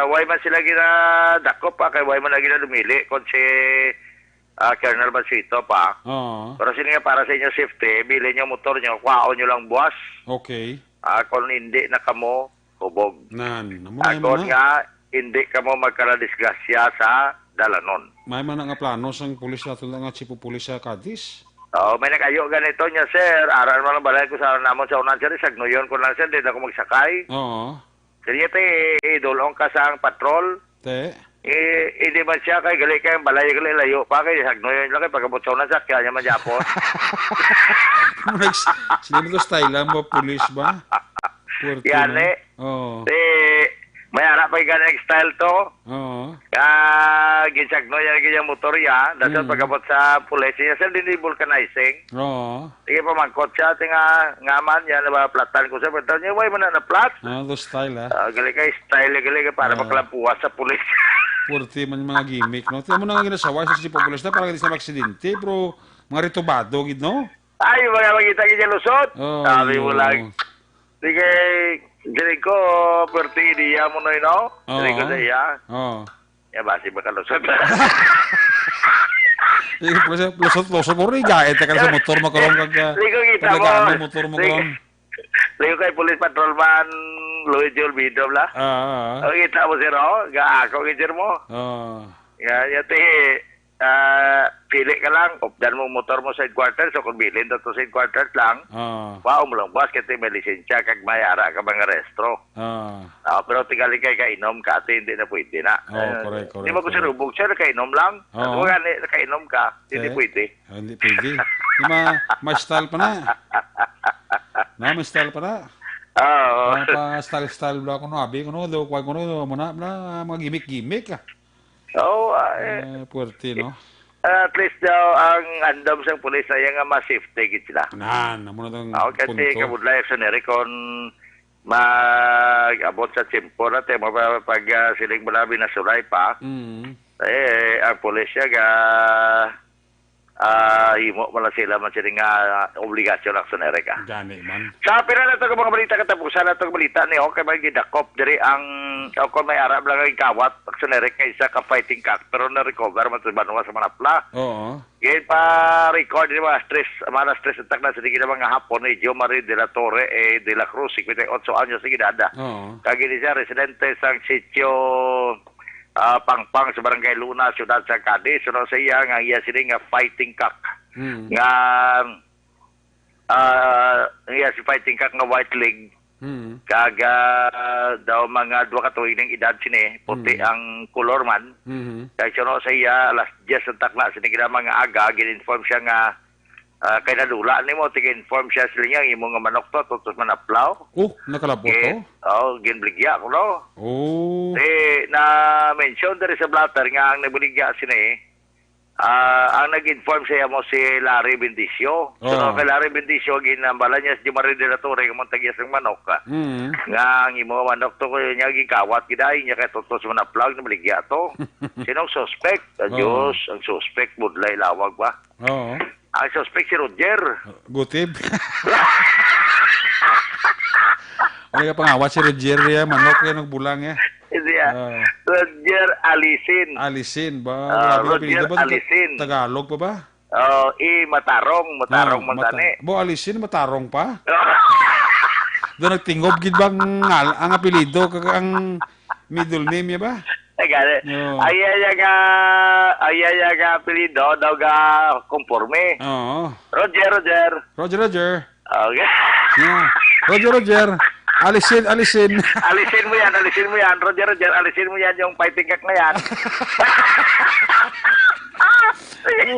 way man sila ginadakop pa, kay way man na ginadumili kung si Colonel Mansueto pa. Oo. Pero sila nga para sa inyo safety, bilhin nyo motor nyo, kwaon nyo lang buwas. Okay. Kung hindi na kamo, hubog. Namun nga, hindi kamo magkaradisgrasya sa dalanon. May man nga plano sang pulis nato lang nga chipo pulis sa Cadiz. May nakayo ganito niya, sir. Aral mo lang balay ko sa namon sa unan, sir. Sagnuyon ko lang, sir. Hindi na ako magsakay. Oo. Sige, idulong ka sa patrol. Hindi man siya kay gali kay balay gali layo pa kay sagnuyon lang kay pagabot sa unan, sakya niya man Japon. Sino ko style mo, pulis ba? Yan Oo. may harap pa ganang style to. Oo. Ginsagno yan yung motor ya. Dasal pagkabot sa pulis niya. Sir, hindi vulcanizing. Oo. Sige pa mangkot siya. Tinga ngaman yan. Platan ko siya. Pero niya, why man na plat? Those style, Gali kay style. Gali kay para makalapuwas sa pulis. Purti man yung mga gimmick, no? Tiyan mo na nga ginasawa sa si populis na para hindi sa aksidente, pero mga ritubado, gid, no? Ay, mga makita kanya lusot. Oh, Sabi mo lang. Sige, dili ko, perti diya mo na no? Dili ko diya. Oo. Ya, basi baka lusot. Lusot mo rin, gait ka sa motor, makaroon kag... Ligo kita mo. Talagaan motor mo karoon. Ligo kay Police Patrolman Luis Julbido la. O kita mo sir, gaako gitir mo. Yati, pili ka lang, updan mo motor mo sa headquarters, so kung bilhin na to sa headquarters lang, pao mo lang, boss, kasi may lisensya, kag may ara ka mga restro. Pero tigali kay kainom ka, ati hindi na pwede na. Correct. Di ba ko sa rubog, sir, kainom lang? Kung kainom ka, hindi pwede. Hindi pwede. May style pa na. May style pa na. Pa style bla ko no, abi ko no, do ko no, muna mga gimmick. Puwerte, no? At least daw, ang andam sa pulis ay nga ma-safety gid sila. Namo na tong Kasi kabudlay sa nere kon mag-abot sa timpo na tayo, pag siling malabi na sulay pa, ang pulis siya himo pala sila man sila nga obligasyon lang sa nere ka. Gani man. Sa pira na ito mga balita katapusan na itong balita ni okay may gidakop diri ang ako may arab lang ang kawat sa nere ka isa ka fighting cock pero na-recover man sa Banwa sa Manapla. Oo. Ngayon pa-record ni mga stress attack na sa digid mga hapon ni Jo Marie de la Torre de la Cruz 58 anyos sa gidada. Oo. Kagini siya residente sa sitio Pangpang sa Barangay Luna, Siyudad sa Cadiz. So, sa iya nga iya sila nga fighting cock. Nga iya si fighting cock nga white leg. Kaga daw mga 2 ka tuig ng edad sini, puti ang color man. Kaya sa iya, alas 10 ang takla, sinigila mga aga, gin-inform siya nga kay nadula ni mo, tig-inform siya sila niya, imo nga manok to, tutos manaplaw. Nakalabot to? Ginbligya ko, no? Na-mention dari sa blatter nga ang nabligya sini, ang nag-inform siya mo si Larry Bendicio. So, kay Larry Bendicio, ginambala niya si Marie de la Torre, kamontagyas ng manok ka. Nga, ang imo manok to, niya gikawat, gidahin niya kay tutos manaplaw, nabligya to. Sinong suspect? Diyos, ang suspect, budlay lawag ba? Oo. Ang suspect si Roger. Gutib. Ano ka pangawat si Roger ya, manok yan, nagbulang ya. Hindi Roger Alisin ba? Roger Alisin. Tagalog pa ba? Matarong Montane. Alisin, matarong pa? Doon nagtingob, gid bang ang apelido, ang middle name ya ba? Ayaya ga apelido daw ga conforme. Oo. Roger. Okay. Yeah. Roger. Alisin. Alisin mo yan. Roger, alisin mo yan yung fighting cock na yan.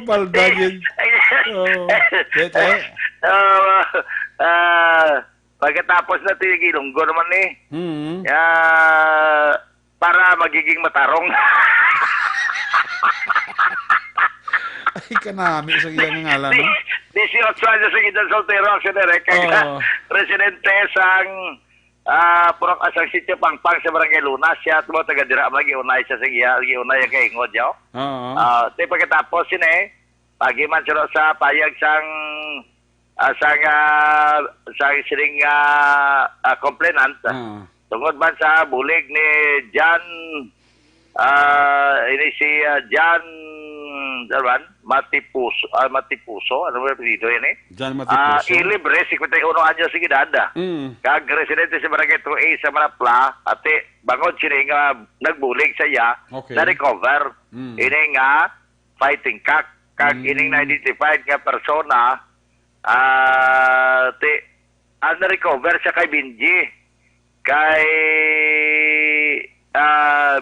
Baldagin. Pagkatapos na tigilunggo naman para magiging matarong. Ay, kanami sa iyang ngalan, no? 18 años sa gidan soltero ang sinere. Kaya residente sang purok asang sitio Pangpang sa Barangay Luna. Siya at mo taga-dira mag-iunay siya sa giunay ang kaingod yaw. Pagkatapos pagi man sila sa payag sang siling complainant. Tungod man sa bulig ni John John Matipuso, ano ba apelido yan John Matipuso. Ilibre, 51 anyos sige dada. Kag residente sa Barangay 2A sa Manapla, ate bangod sila nga nagbulig sa iya, na-recover. Ini nga fighting cock. Kag ining na-identified nga persona, na-recover siya kay Binji. Kay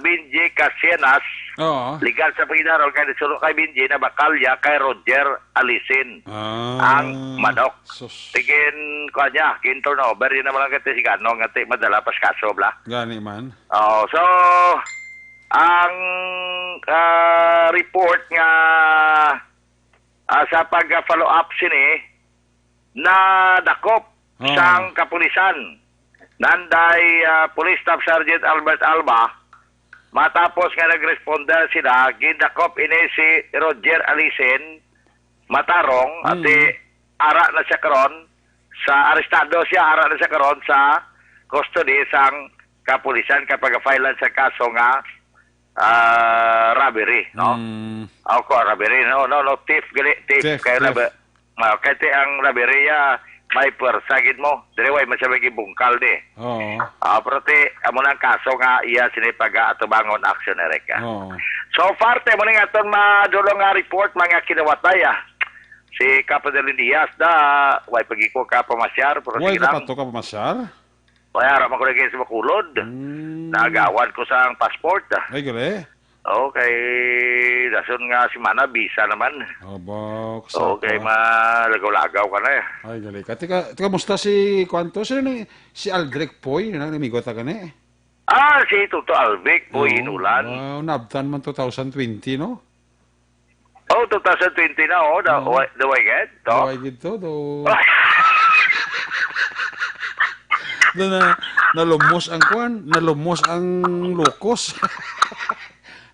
Benji Casenas, Oo. legal sa paginaron kay sulod kay Benji na bakalya kay Roger Alisin. Ang manok. Sus. Tigin ko niya, kin turnover yun naman ang kati si Ganong ngati madala pas kaso bla. Gani man. Oh, so ang report nga sa pag-follow up sini na dakop sang kapulisan nanday Police Staff Sergeant Albert Alba matapos nga nag-responder sila gindakop ini si Roger Alisen matarong at ara na siya karon sa arestado siya ara na siya karon sa custody sang kapulisan kapag filean sa kaso nga robbery, no? Ako, robbery, no, thief, gali, thief. Kaya kaya ang robbery, may persagid mo. Diriway, masyabag ibungkal di. Oo. Pero amo na ang kaso nga, iya sinipaga at bangon action ereka. Oo. So far, mo nga itong madulong nga report, mga kinawatay, Si Capadel Diaz, way pagiko ka pamasyar, pero Way sige lang. ka pamasyar? Kaya harap ako lagi sa Bakulod. Nagawan ko sa passport. Ay, gali. Okay, dason nga si Mana, bisa naman. Box. Okay, malagaw-lagaw ka na. Ay, gali ka. Tika, musta si Kwanto? Si Aldrich Poy, namigot ka na eh. Si Tuto Alvic, po inulan. Wow, nabtan man 2020, no? 2020 na, the way get. Daway gito, nalumos ang kwan, nalumos ang lukos.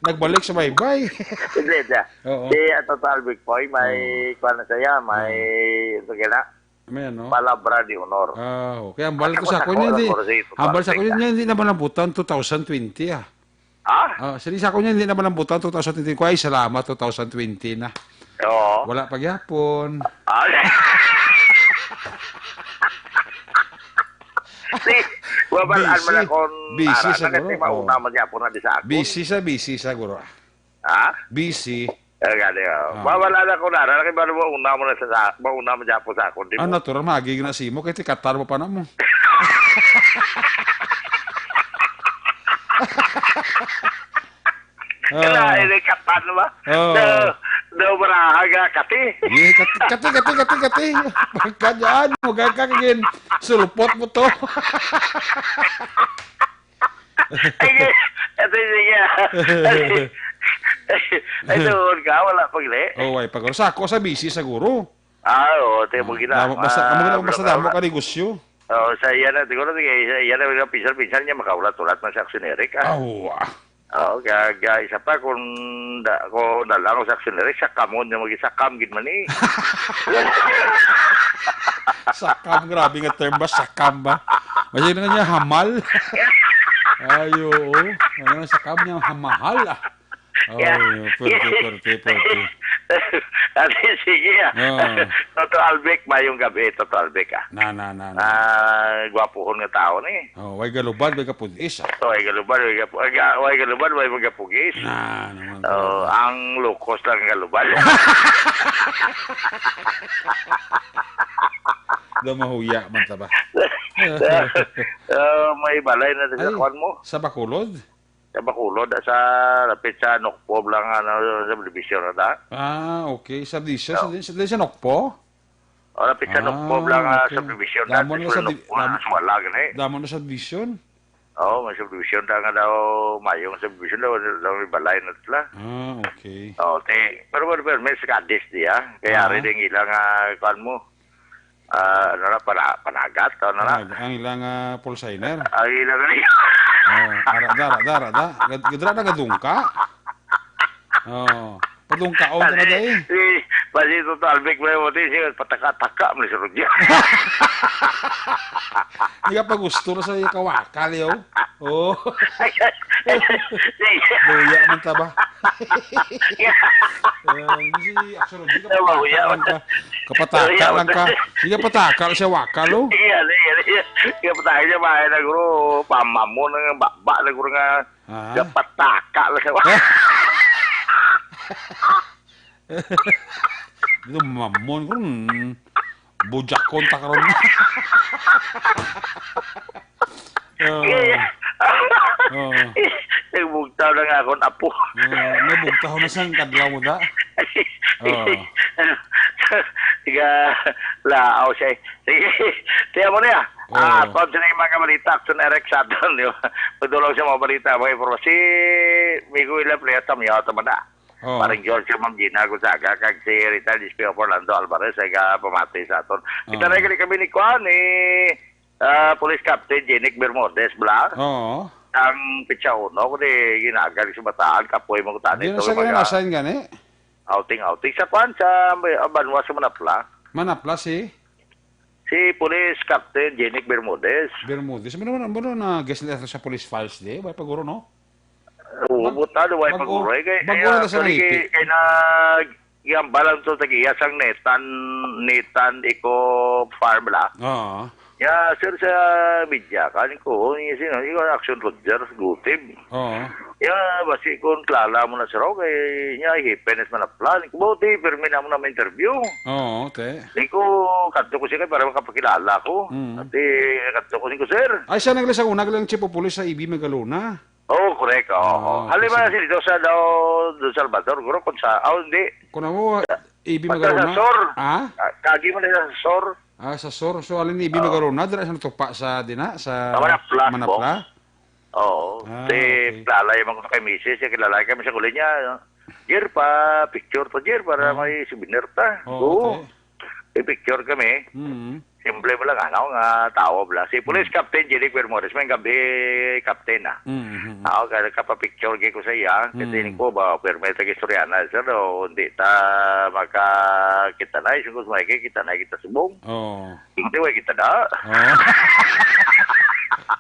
Nagbalik sa baybay. Hindi siya. Oo. Si Tuto Alvic po, may kwan na siya, may, May ano? palabra di honor. Okay. Ambal ko sa kunya, hindi naman nabutan 2020, Sili sa kunya, hindi naman nabutan 2020. Ko ay salamat 2020 na. Oo. Wala pagyapon. Wabalaan mo na kung busy siguro. Kasi mauna magyapon na di sa ako. Busy siguro. Busy. Gani, wala na ko na. Kaya ba mauna mo na sa mauna magyapon sa ako. Natural, magiging na simo. Kaya tikatar mo pa na mo. Kaya ini kapan ba? Do barahaga kati. Kati. Pagkanyaan mo, gagagin. Sulpot mo to. Ito siya. Ay, doon ka, wala pagli. Ay, pag sa ako, sa busy siguro. Tayo mo gina. Basta damo ka negosyo. Sa iya na, siguro, iya na, pinsan niya makaulat-ulat na sa aksyonerik. Kaya isa pa, kung dalang sa aksyonerik, sakamon niya mag-isakam, gitman eh. Sakam, grabe nga term ba? Sakam ba? Masya na niya, hamal. Ayo, ano nga sakam niya, hamahal Pwerte. Ate, sige Toto Albec, mayong gabi, Toto Albec Na. Gwapuhon nga tao ni. Way galubad, way kapugis Way galubad, way magapugis. Naman. Ang lukos lang galubad. Mahuya man ta ba? May balay na sa kwan mo. Sa Bacolod? Sa Bacolod, sa lapit sa Nokpob lang, sa division na da. Okay. Subdivision? Sa Nokpo? Lapit sa Nokpob lang, sa division na. Damon na sa Damon na sa division? May subdivision na nga daw, mayong subdivision daw, may balay na sila. Okay. Pero may skadis diya. Kaya rin yung ilang, kwan mo, panagat, Ang ilang pulsainer? Ang ilang Arada. Gadra na gadungka. Padungkaon ka na dahi. Pasi ito Albec mo yung siya pataka-taka mo si Rodya. Hindi ka pa gusto na sa kawakal yaw. Luya man ta ba? Hindi, actually, hindi ka pataka lang ka. Kapataka lang ka. Hindi ka pataka siya wakal o. Iya. Kaya pataka siya ba, naguro, pamamo ng baba, naguro nga, kapataka lang siya wakal. Dito mamon ko bujak kontak ron. daw na nga akong apo. Nabugtaw na sang kadlaw mo da. Oh. Sige, lao siya. Sige, tiyan mo niya. Pag siya na yung mga balita, action Eric Saturn, di ba? Pagdulong siya mga balita, mga informasyon. Si Migo Ilang Pleta, may tama na. Parang George Ma'am Gina Gonzaga, kag si Rita Dispio Orlando Alvarez, ay pamatay sa aton. Kita na kami ni Kwan, Police Captain Jenick Bermudez, bla? Oo. Ang pitsa uno, kundi ginagali sa bataan, kapoy mo kutan. Di na sa ganyan nasayin gani? Outing. Sa Kwan, sa Banwa sa Manapla. Manapla si? Si Police Captain Jenick Bermudez. Bermudez. Ano na guest letter sa police files di? Ba paguro no? Oo, buta do way paguro. Bago na sa ngipi. Kaya na gambalan to tagiya sang netan iko farm la. Oo. Ya, sir sa media kanin ko, sino, iko action Roger Gutib. Oo. Ya, basi kun klala mo na sir, kay nya hipenes man na plan. Buti permi na mo na interview. Oo, okay. Iko kadto ko siya para makapakilala ko. Ati kadto ko sir. Ay siya nagla sa una lang chief of police sa IB Magalona. Oh, correct. Oh. Halima si dito sa daw do Salvador, guro kun sa hindi. Kuno mo IB Magalona. Sa SOR. Kagi mo na sa SOR. Sa SOR. So alin IB Magalona dira sa tupa sa dina sa Manapla. Oo. Kilala yung mga kay Mrs. Kilala kami sa kulay niya. Jer pa, picture to Jer para may souvenir ta. Oo. Picture kami. Simple mo lang, nga tao bla. Si Police Captain Jenick Bermudez, may gabi captain na. Ako, kapapicture ko sa iya. Kasi ko ba, pero may tag-istoryana. Sir, hindi ta makakita na. Siguro makikita na kita subong. Hindi, kita na.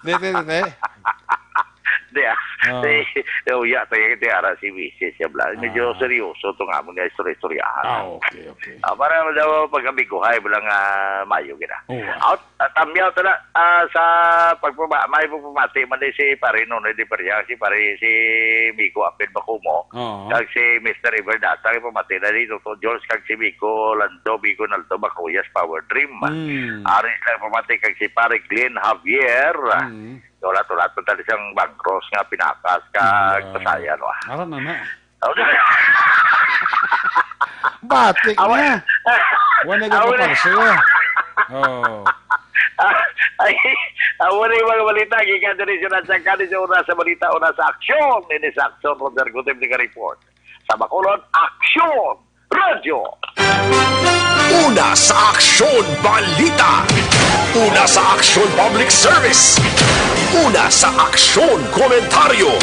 Hindi. Uya tayo ara si Mrs. siya bla. Medyo seryoso ito nga mo nga istorya-istoryahan. Okay. Para daw pagkabiguhay bilang mayo gina. Tamyaw ito na sa may pagpamati man si Parino na di parya si Miko Apil Bakumo. Kag si Mr. River Data kay pamati na dito to George kag si Miko Naldo Bakuyas Power Dream. Aris lang pamati kag si Pare Glenn Javier. Tulat-tulat na tali siyang bagros nga pinakas kag pasayan wa. Aram na. Batik na. Wala ka paparso. Awala yung mga balita. Gikan din siya sa kanin sa una sa balita, una sa aksyon. Ini sa aksyon, Roger Gutim di report. Sa Bacolod, Aksyon Radio. Una sa aksyon balita. Una sa aksyon public service. Una sa aksyon komentaryo.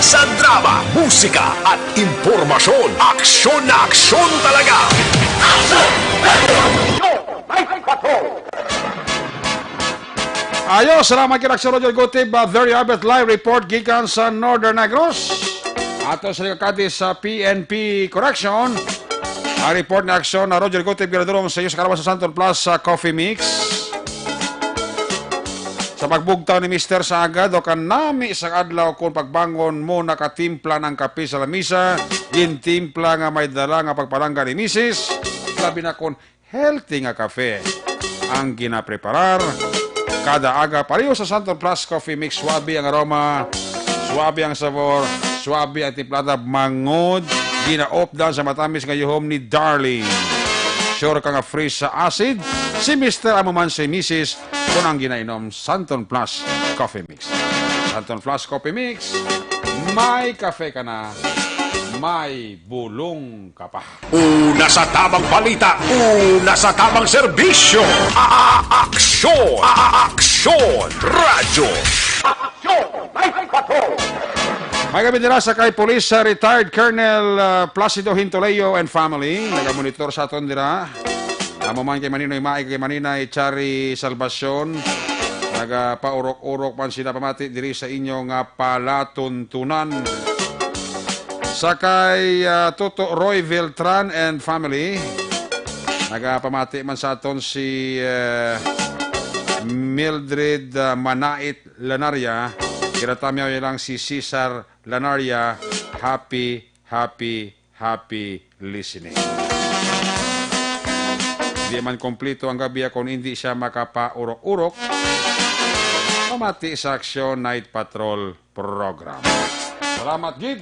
Sa drama, musika at impormasyon. Aksyon na aksyon talaga. Ayos, salamat kina sa Roger Gutib. Very Abet Live Report gikan sa Northern Negros. Ato sa kakati sa PNP Correction. Ang report na aksyon na Roger Gutib ginadulong sa iyo sa Karawan sa Santon Plus sa Coffee Mix. Sa pagbugtaw ni Mr. sa agad o kanami sa adlaw kung pagbangon mo nakatimpla ng kape sa lamisa, gintimpla nga may dala nga pagpalangga ni Mrs. Labi na kung healthy nga kafe ang ginapreparar. Kada aga pareho sa Santon Plus Coffee Mix, swabe ang aroma, swabe ang sabor, swabe ang timplada, mangod, gina-off down sa matamis nga yuhom ni Darling. Sure ka nga free sa acid, si Mr. Amuman si Mrs. kung ang ginainom Santon Plus Coffee Mix. Santon Plus Coffee Mix, may kafe ka na, may bulong ka pa. Una sa tamang balita, una sa tamang serbisyo. Aksyon! Aksyon! Radyo! Aksyon! Night Patrol! May gabi nila sa kay Police Retired Colonel Placido Hintoleo and family. Nagamonitor sa aton dira. Amo man kay Maninoy Maay kay Maninay Chari Salvacion. Nagapaurok-urok man sila pamati diri sa inyong palatuntunan. Sa kay Toto Roy Viltran and family. Nagapamati man sa aton si Mildred Manait Lanaria. Kinatamyaw niya lang si Cesar Lanaria. Happy listening. Hindi man kompleto ang gabi kung hindi siya makapaurok-urok. Pamati sa Aksyon Night Patrol Program. Salamat, Gid.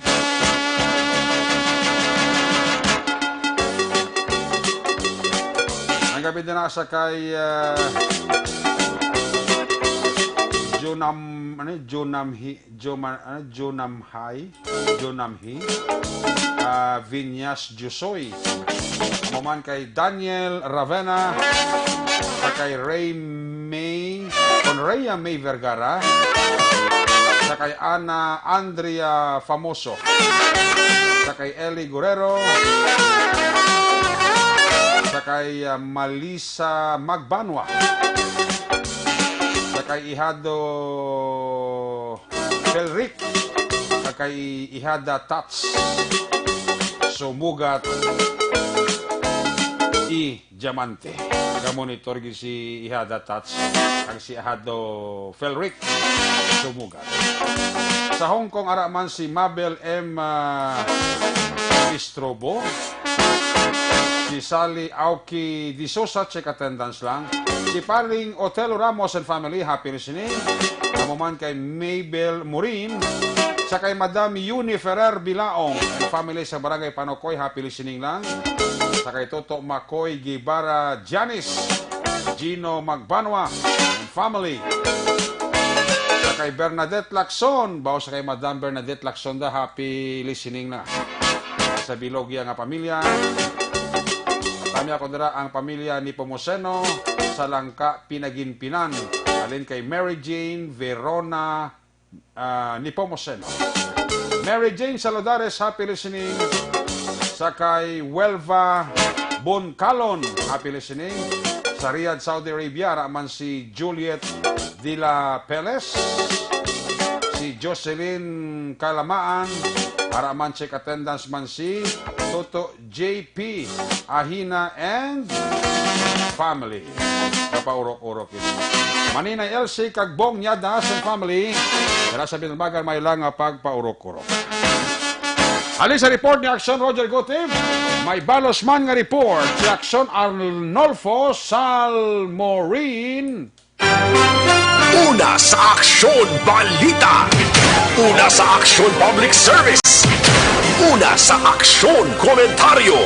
Ang gabi din nasa kay Jonamhi Vinyas Jusoy. Maman kay Daniel Ravena, sa kay Conrea May Vergara, sa kay Andrea Famoso, sa kay Eli Guerrero, sa kay Malisa Magbanwa, sa kay Ihado Felric, sa kay Ihada Tats Sumugat Diamante. Monitor si Ihada Tats ang si Ihado Felric Sumugat. Sa Hong Kong araman si Mabel M. Bistrobo, si Sally Auki Di Sosa, check attendance lang. Si Paring Otelo Ramos and family, happy listening. Namuman kay Mabel Murin, sa kay Madam Yuni Ferrer Bilaong and family sa Barangay Panokoy, happy listening lang. Sa kay Toto Makoy Gibara Janice, Gino Magbanwa and family. Sa kay Bernadette Lacson, bawo sa kay Madam Bernadette Lacson da, happy listening na. Sa Bilogya nga pamilya, kami ako dira ang pamilya ni Pomoseno sa Langka Pinaginpinan, alin kay Mary Jane Verona ni Pomoseno. Mary Jane Saladares, happy listening. Sa kay Welva Boncalon, happy listening. Sa Riyadh, Saudi Arabia, raman si Juliet Dila Peles, si Jocelyn Kalamaan, araman check attendance man si Toto JP Ahina and family. Kapaurok-urok ito. Maninay LC Kagbong Nyadas and family. Kaya sa binalbagan may lang pagpaurok-urok. Alin sa report ni Action Roger Gotim, may balos man nga report si Action Arnolfo Salmorin. Una sa Aksyon Balita. Una sa Aksyon Public Service. Una sa Aksyon Komentaryo.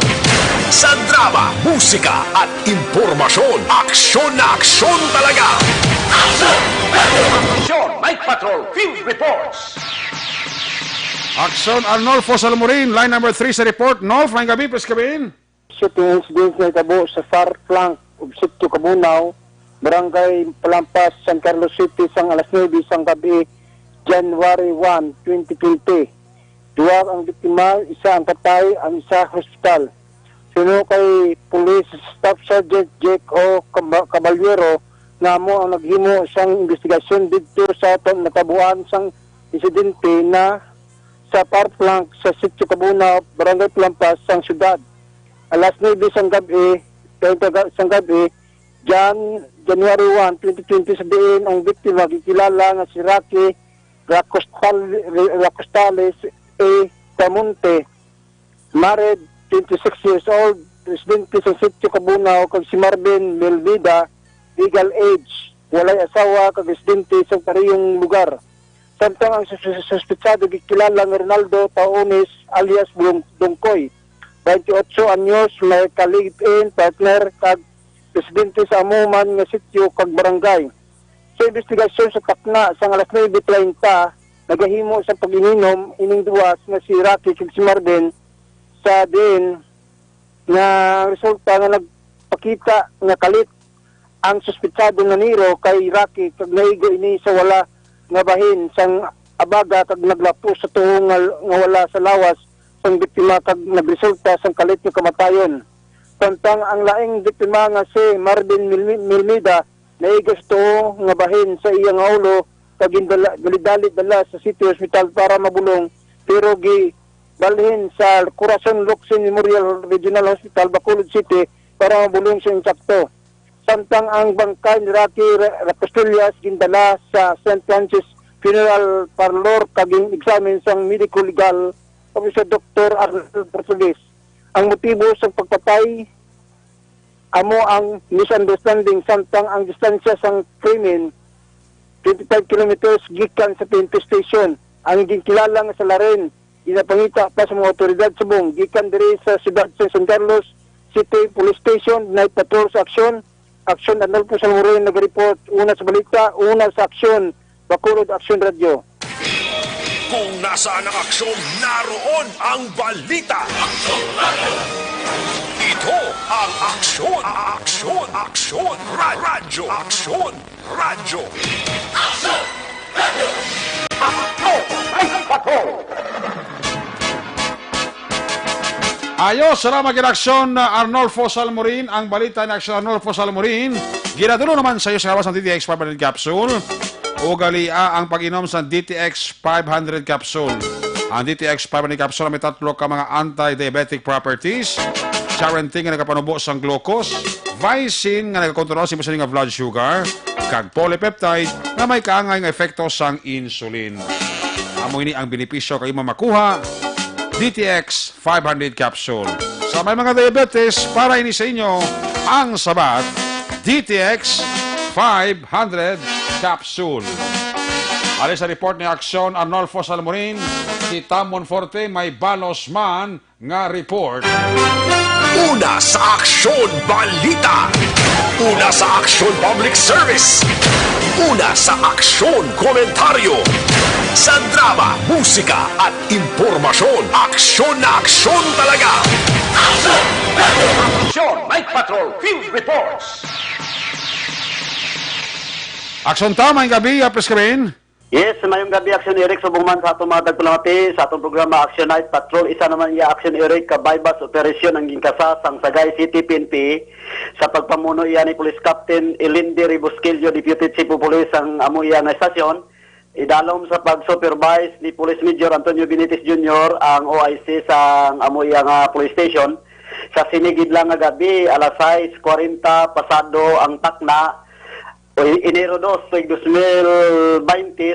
Sa drama, musika at impormasyon. Aksyon na aksyon talaga. Action Night Patrol Field Reports. Action Arnolfo Salmorin, line number 3 sa report. Nolf, ngayong gabi, please kabihin. Shooting incident na itabo sa far flank of Sitio Cabunaw, Barangay Palampas, San Carlos City, sang alas 9 sang gabi, January 1, 2020. Duwa ang biktima, isa ang patay, ang isa hospital. Sino kay Police Staff Sergeant Jake O. Caballero na mo ang naghimo sang investigasyon dito sa atong natabuan sang insidente na sa far flank sa Sitio Cabunaw, Barangay Palampas, sang syudad. Alas 9 sang gabi, January 1, 2020, sa diin ang biktima gikilala nga si Rocky Racostales A. Tamonte, married, 26 years old, residente sa Sitio Cabunaw, kag si Marvin Melvida, legal age, walay asawa, kag residente sa parehong lugar. Samtang ang suspetsado gikilala nga Ronaldo Taones alias Dongkoy, 28 anyos, may ka-live-in partner kag presidente sa amuman nga sitio kag barangay. Sa investigasyon sa takna sa alas 9:30, nagahimo sa pag-ininom ining duwas nga si Rocky kag si Marvin sa din nga resulta nga nagpakita nga kalit ang suspetsado nga Niro kay Rocky kag naigo ini sa wala nga bahin sang abaga kag naglapo sa tuo nga wala sa lawas sang biktima kag nagresulta sang kalit nga kamatayon. Tantang ang laing biktima nga si Marvin Milmida naigo sa tuo nga bahin sa iyang ulo kag gindali dala sa City Hospital para mabulong, pero balhin sa Corazon Locsin Memorial Regional Hospital, Bacolod City para mabulong sa insakto. Samtang ang bangkay ni Rocky Racostelias gindala sa St. Francis Funeral Parlor kaging examine sang medical legal officer Dr. Arnold Portugues. Ang motibo sa pagpatay amo ang misunderstanding, samtang ang distansya sang krimen 25 kilometers gikan sa PNP station. ang ginkilala nga sa Laren. Ginapangita pa sa mga otoridad subong gikan diri sa siyudad sa San Carlos City Police Station, night patrol sa aksyon. Aksyon Arnolfo Salmorin nag-report. Una sa balita, una sa aksyon. Bacolod Aksyon Radio. Kung nasaan ang aksyon, naroon ang balita. Ito ang aksyon, aksyon, aksyon, radyo, aksyon, radyo. Night Patrol! Ayos, salamat ginaksyon Arnolfo Salmorin. Ang balita ni aksyon Arnolfo Salmorin. Ginadulo naman sa iyo sa kawas ng DTX 500 capsule. Ugalia ang pag-inom sa DTX 500 capsule. Ang DTX 500 capsule may tatlo ka mga anti-diabetic properties. Charenting nga nagapanubo sa glucose. Vicin nga nagakontrol sa imposition nga blood sugar. Kag polypeptide na may kaangay nga efekto sang insulin. Amo ini ang benepisyo kay makuha. DTX 500 capsule. Sa may mga diabetes, para ini sa inyo ang sabat DTX 500 capsule. Alis sa report ni Aksyon Arnolfo Salmorin, si Tamon Forte may balos man nga report. Una sa aksyon, balita. Una sa aksyon, public service. Una sa aksyon, komentaryo. Sa drama, musika at impormasyon. Aksyon na aksyon talaga. Action! Night Patrol Field Reports! Aksyon tama yung gabi, Apres Karin. Yes, mayong gabi Aksyon Eric subong man sa atong mga tagpulamati sa atong programa Action Night Patrol. Isa naman iya Action Eric ka bypass operasyon ang ginkasa sang Sagay City PNP sa pagpamuno iya ni Police Captain Elinde Ribosquillo, Deputy Chief of Police ang amo iya nga estasyon. Idalom sa pag-supervise ni Police Major Antonio Benitez Jr. ang OIC sa amo iya nga police station. Sa sinigid lang nga gabi, alas 6:40 pasado ang takna Enero 2, 2020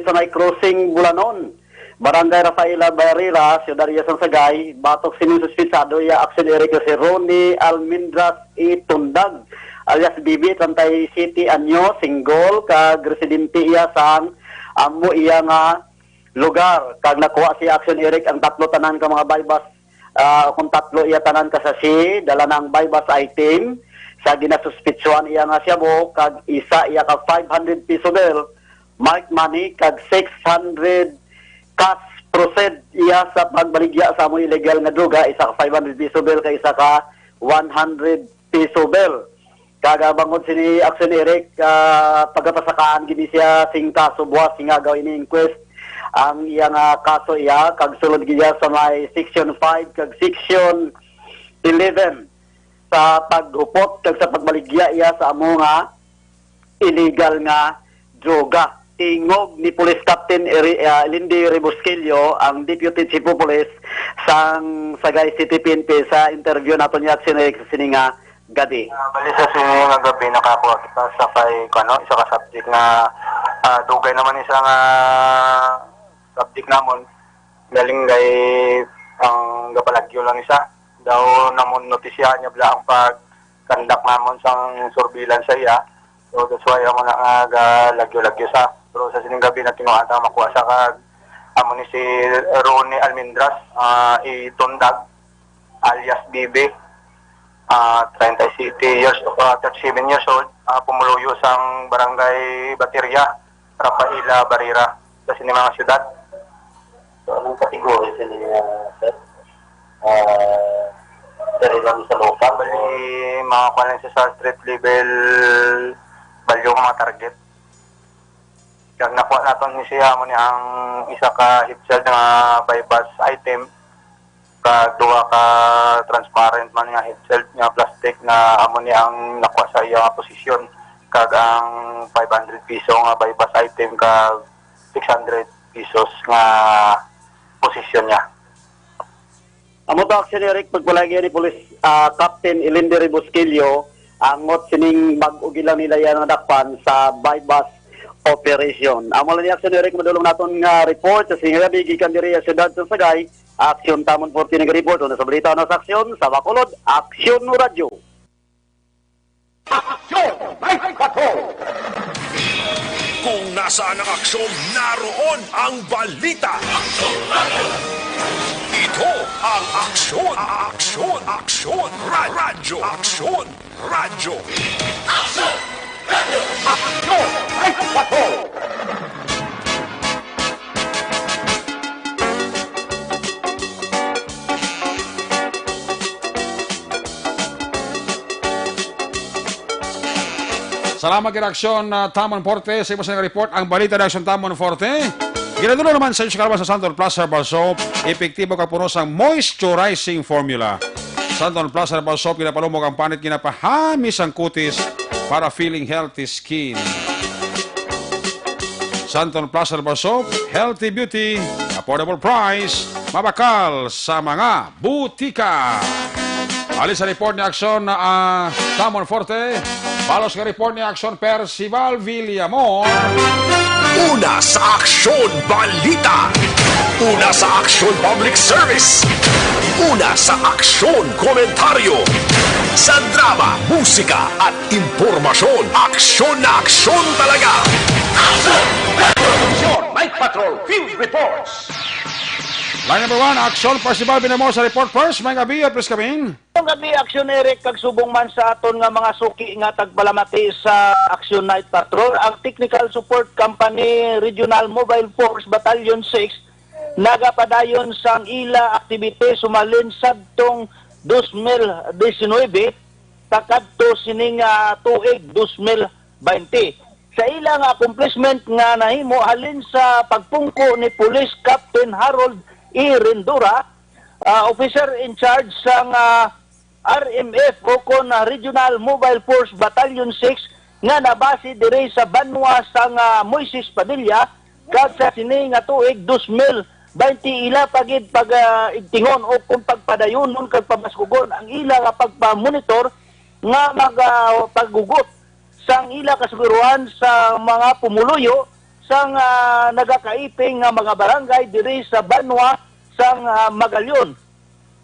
sa may crossing Bulanon. Barangay Rafaela Barrera, Ciudad San Sagay, batok sining suspitsado iya Aksyon Eric si Ronnie Almindras Tundag alias Bibi, Tantay City Anyo, single, kag residente iya sang amo iya nga lugar. Kag nakuha si Aksyon Eric ang tatlo tanan ka mga bypass, kung tatlo iya tanan kasasi, dala ng bypass item. Sa ginasuspitsuan iya nga siya mo, kag isa iya ka 500 piso bill, mark money, kag 600 cash proceed iya sa pagbaligya sa mo illegal nga droga, isa ka 500 piso bill, kag isa ka 100 piso bill. Kagabangod sini Aksyon Eric, pagkapasakaan gini siya sing kaso buwas, sing agaw ini inquest, ang iya nga kaso iya, kag sulod giya sa may section 5, kag section 11. Sa paghupot kag sa pagbaligya iya sa amo nga illegal nga droga. Tingog ni Police Captain Lindy Ribosquillo, ang Deputy Chief of Police sang Sagay City PNP sa interview nato ni Aksyon Eric sa sininga gabi. Bali sa sininga gabi nakakuha kita sa kay isa ka subject na dugay naman isa nga subject namon galing kay ang gapalagyo lang isa. Daw namon notisya niya bla ang pagkandak namon sang surveillance iya. So that's why amo na lagyo-lagyo sa. Pero sa sining gabi na tinuan ta makuha sa kag amo ni si Ronnie Almindras Tundag alias Bibi, 37 years old, pumuluyo sang barangay Bateria, Rafaela Barrera sa sining mga syudad. So anong kategorya sa niya, sir? Dari lang sa lokal, bali mga kalan sa street level value mga target. Kag nakuha naton ni siya mo ni ang isa ka hipsel na bypass item, kag duha ka transparent man nga hipsel nga plastic na amo ni ang nakuha sa iya posisyon, kag ang 500 piso nga bypass item kag 600 pesos nga posisyon niya. Amo to Aksyon Eric pagpalagi ni Police Captain Elinde Ribosquillo ang ngot sining mag-ugilang nila yan nga dakpan sa bypass operation. Amo lang ni Aksyon Eric madulong naton nga report sa singabi gikan diri sa Ciudad San Sagay. Aksyon Tamon 14 nga report na sa balita na sa aksyon sa Bacolod Aksyon Radio. Action! Night Patrol! Kung nasaan ang aksyon, naroon ang balita. Ito ang aksyon, aksyon, aksyon, radyo, aksyon, radyo. Action! Night Patrol! Salamat kinaksyon na Tamon Forte sa iba sa report ang balita na aksyon Tamon Forte. Ginadulo naman sa inyo kalabas sa Santon Plaza Herbal Soap, epektibo kapunos ang moisturizing formula. Santon Plaza Herbal Soap, kinapalumog ang panit, kinapahamis ang kutis para feeling healthy skin. Santon Plaza Herbal Soap, healthy beauty, affordable price, mabakal sa mga butika. Alis sa report ni aksyon na Tamon Forte. Balos ka report ni aksyon Percival Villamor. Una sa aksyon, balita. Una sa aksyon, public service. Una sa aksyon, komentaryo. Sa drama, musika at impormasyon. Aksyon na aksyon talaga. Action! Night Patrol Field Reports! Line number 1, aksyon Percival Villamor sa report first. May gabi at please kamin. Ang gabi, Aksyon Eric, kagsubong man sa aton nga mga suki nga tagbalamati sa Action Night Patrol, ang Technical Support Company Regional Mobile Force Battalion 6 nagapadayon sang ila aktivite sumalin sabtong 2019 takadto sining tuig 2020. Sa ilang accomplishment nga nahimo halin sa pagpungko ni Police Captain Harold E. Rendura, officer in charge sang RMF o kon Regional Mobile Force Battalion 6 nga nabase diri sa Banwa sang Moises Padilla kag sa sini nga tuig 2020 ila pagid igtingon o kung pagpadayonon kag pamaskugon ang ila nga pagpamonitor nga paggugot sang ila kasiguruhan sa mga pumuluyo sang nagakaiping nga mga barangay diri sa Banwa sang Magalyon.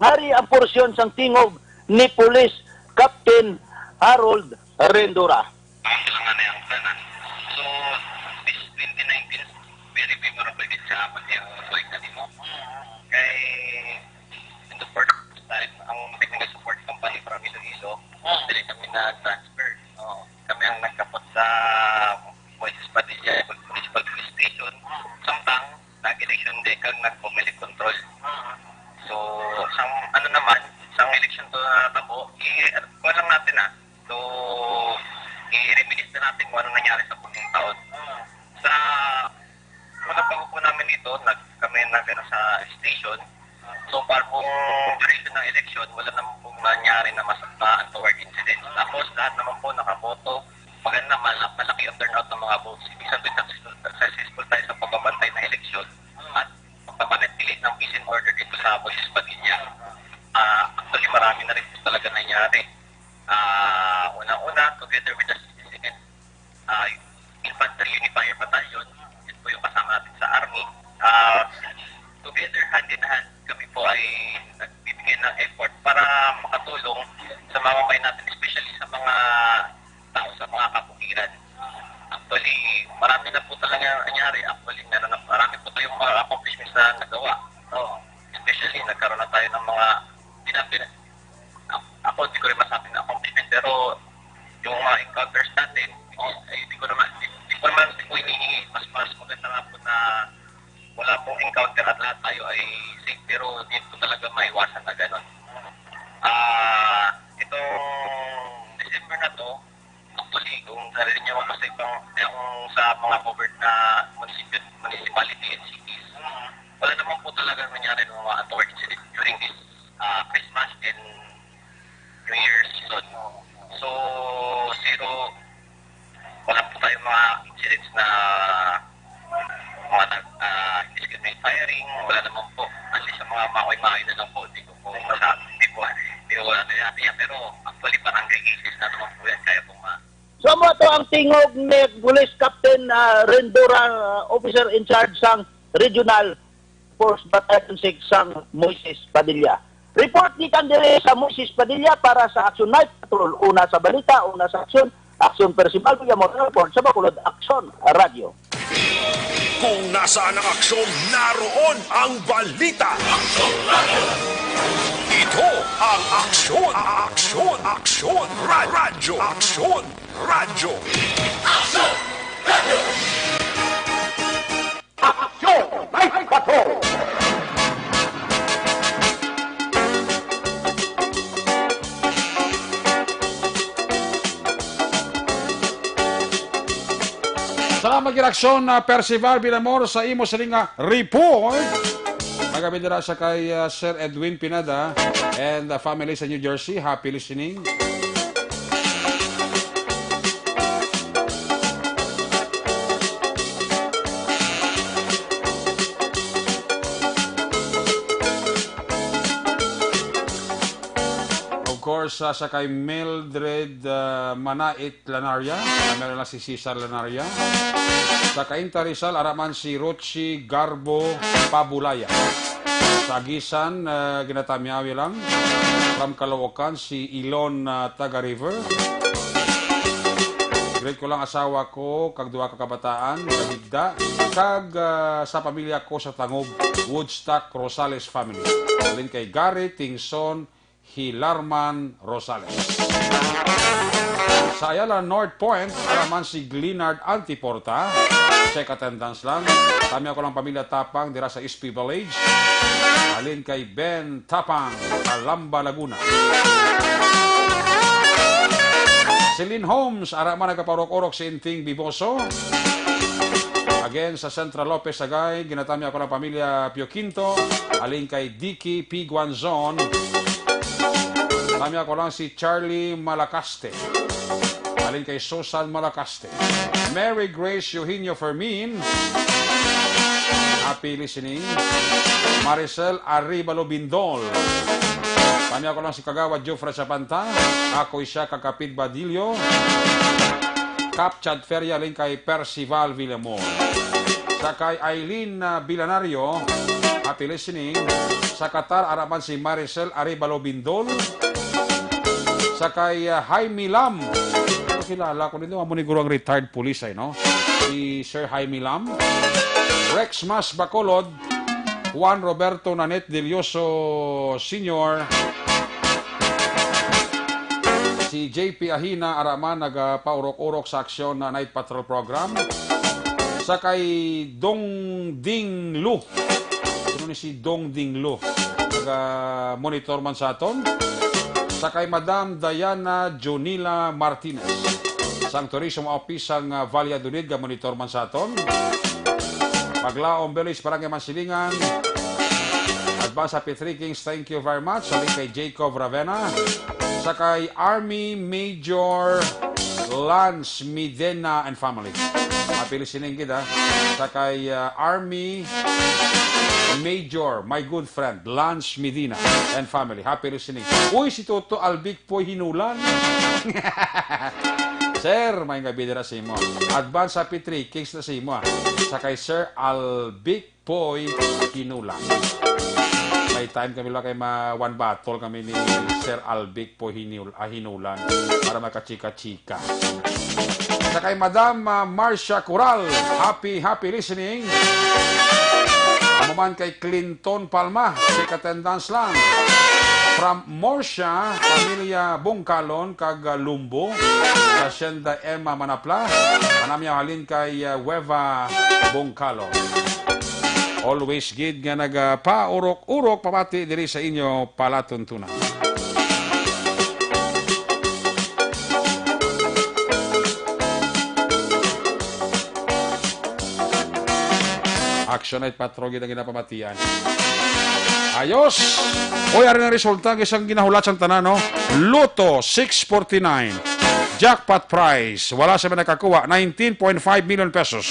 Hari ang porsyon sang tingog ni Police Captain Harold Rendura. Kailangan na yung tanan. So, this 2019, very memorable din sa pag-tuig na din mo. Kay, in the first time, ang technical support company from Iloilo, dili kami na-transfer. Kami ang nagkapot sa Moises Padilla Municipal Police Station. Samtang, nag-election day kang nag-pumili control. So, ano naman, sa election to tabo, kuha lang natin So, i-reminis na natin kung ano nangyari sa punong taon. Sa mga pag-upo namin dito, kami sa station. So, para pong duration ng election, wala naman pong nangyari na untoward incidents. Tapos, lahat naman po nakaboto. Maganda naman, malaki ang turnout ng mga votes. Ibig sabihin, successful tayo sa pagbabantay ng election at pagpapanatili ng peace and order dito sa Moises Padilla. Actually, marami na rin po talaga nangyari. Una-una, together with the 62nd Infantry Unifier Battalion, yun po yung kasama natin sa Army. Together, hand in hand, kami po ay nagbibigay ng effort para makatulong sa mga mamay natin, especially sa mga tao sa mga kapugiran. Actually, marami na po talaga nangyari. Actually, marami po tayong mga accomplishments na nagawa. Especially, nagkaroon na tayo ng mga ako, hindi ko rin masabing na accomplishment, pero yung mga encounters natin, hindi ko naman hinihingi. Mas maganda nga po na wala pong encounter at lahat tayo ay safe, pero hindi po talaga maiwasan na gano'n. Itong December na to, actually, kung narinig niyo ako sa mga covered na municipality and cities, wala naman po talaga nangyari ng mga untoward incidents during this Christmas and New Year's season. So, zero, wala po tayong mga incidents na mga indiscriminate firing, wala naman po. At least sa mga makoy-makoy na lang po, hindi ko po masabi, hindi ko wala na natin yan. Pero actually, barangay cases na naman po yan, kaya po So mo to ang tingog ni Police Captain Rendura, officer in charge sang Regional Force Battalion 6 sang Moises Padilla. Report ni Candere sa Moises Padilla para sa Action Night Patrol. Una sa balita, una sa aksyon, Aksyon Percival Villamor report sa Bacolod Aksyon Radio. Kung nasaan ang aksyon, naroon ang balita. Ito ang aksyon, aksyon, aksyon, radyo, aksyon, radyo. Action! Action! Night Patrol! Salamat giraksyon na Percival Villamor sa imo sa report. Magabindira sa kay Sir Edwin Pinada and the family sa New Jersey. Happy listening. Of course, sa kay Mildred Manait Lanaria, meron na si Cesar Lanaria. Sa Cainta Rizal, araman si Rochi Garbo Pabulaya. Sa Agisan, ginatamyawi lang. From Caloocan, si Ilon Taga River. Great ko lang asawa ko, kag duha ka kabataan, kagigda. Kag sa pamilya ko sa Tangob, Woodstock Rosales family. Alin kay Gary Tingson Hilarman Rosales. Sa Ayala North Point, araman si Glenard Antiporta. Check attendance lang. Kami ako lang pamilya Tapang, dira sa SP Village. Alin kay Ben Tapang, Alamba, Laguna. Celine Holmes, araman nagkaparok-orok si Inting Biboso. Again, sa Central Lopez, Sagay, ginatami ako ng pamilya Pio Quinto. Alin kay Dicky P. Guanzon. Kami ako lang si Charlie Malacaste. Alin kay Susan Malacaste. Mary Grace Eugenio Fermin. Happy listening. Maricel Arribalo Bindol. Kami ako lang si Kagawa Jofre Sapanta. Ako siya Kakapit Badillo. Kapchad Feria alin kay Percival Villamor. Sa kay Aileen Bilanario. Happy listening. Sa Qatar, araman si Maricel Arribalo Bindol. Sa kay Jaime Lam. Kilala ko nito, amuniguro ang retired police ay, no? Si Sir Jaime Lam. Rex Mas Bacolod. Juan Roberto Nanet Delioso Sr. Si JP Ahina Araman nagpaurok-urok sa aksyon na Night Patrol Program. Sa kay Dong Ding Lu. Sino ni si Dong Ding Lu? Nag-monitor man sa aton. Sa kay Madam Diana Jonila Martinez. Sang Tourism Office ang Valladolid, monitor man sa aton. Paglaom Belis, parang yaman silingan. Advance Happy Three Kings, thank you very much. Saling kay Jacob Ravena. Sa kay Army Major Lance Midena and family. Happy listening kita. Sa kay Army Major, my good friend, Lance Medina and family. Happy listening. Uy, si Toto Albic po hinulan. Sir, may nga bidira sa imo. Advance Happy 3 Kings na sa imo. Sa kay Sir Albic po hinulan. May time kami lang kay one battle kami ni Sir Albic po hinulan para makachika-chika. Sa kay Madam Marcia Coral, happy listening. Amaman kay Clinton Palma, check attendance lang. From Morsha, pamilya Bungkalon, kag Lumbo, Hacienda Emma Manapla, manami halin kay Weva Bungkalon. Always gid nga nagpa-urok-urok papati diri sa inyo palatuntunan. Action Night Patrol gid ang ginapamatian. Ayos! Oy, ari na resulta ng isang ginahulat sa tanan, no? Loto 649. Jackpot prize. Wala sa nakakuha. 19.5 million pesos.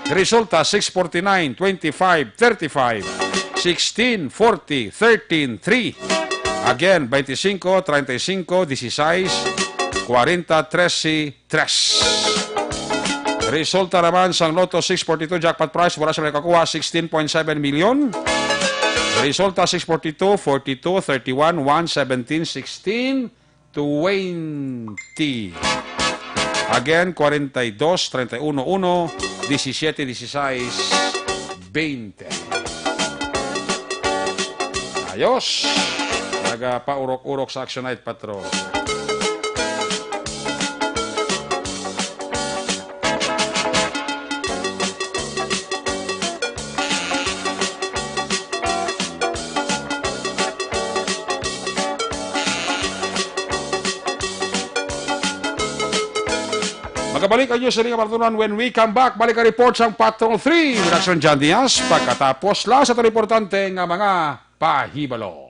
Resulta 649, 25, 35, 16, 40, 13, 3. Again, 25, 35, 16, 40, 13, 3. Resulta naman sa Loto 642 jackpot prize. Wala sa nakakuha. 16.7 million. Resulta 642, 42, 31, 1, 17, 16, 20. Again, 42, 31, 1, 17, 16, 20. Ayos! Nagpaurok-urok sa Action Night Patrol. Magkabalik ang news sa Liga Martunan when we come back. Balik ang report sa Patrol 3. Redaksyon John Diaz. Pagkatapos lang sa ito importante ng mga pahibalo.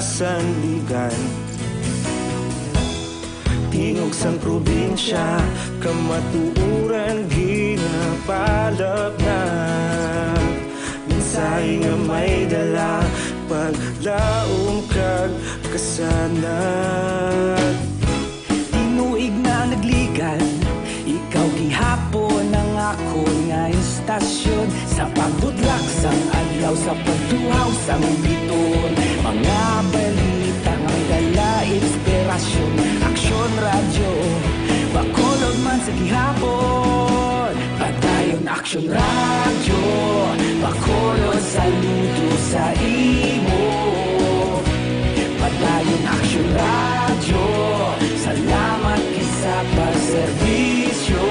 Sandigan tingog sang probinsya kamatuuran ginapalap na minsay nga may dala paglaom kag kasanag tinuig na nagligan ikaw gihapon ang ako nga istasyon sa pagbudlak sang adlaw sa pagtuhaw sang biton mga balita nga dala inspirasyon Aksyon Radyo bakolog man sa gihapon padayon Aksyon Radyo bakolog saludo sa imo padayon Aksyon Radyo salamat kisa pagserbisyo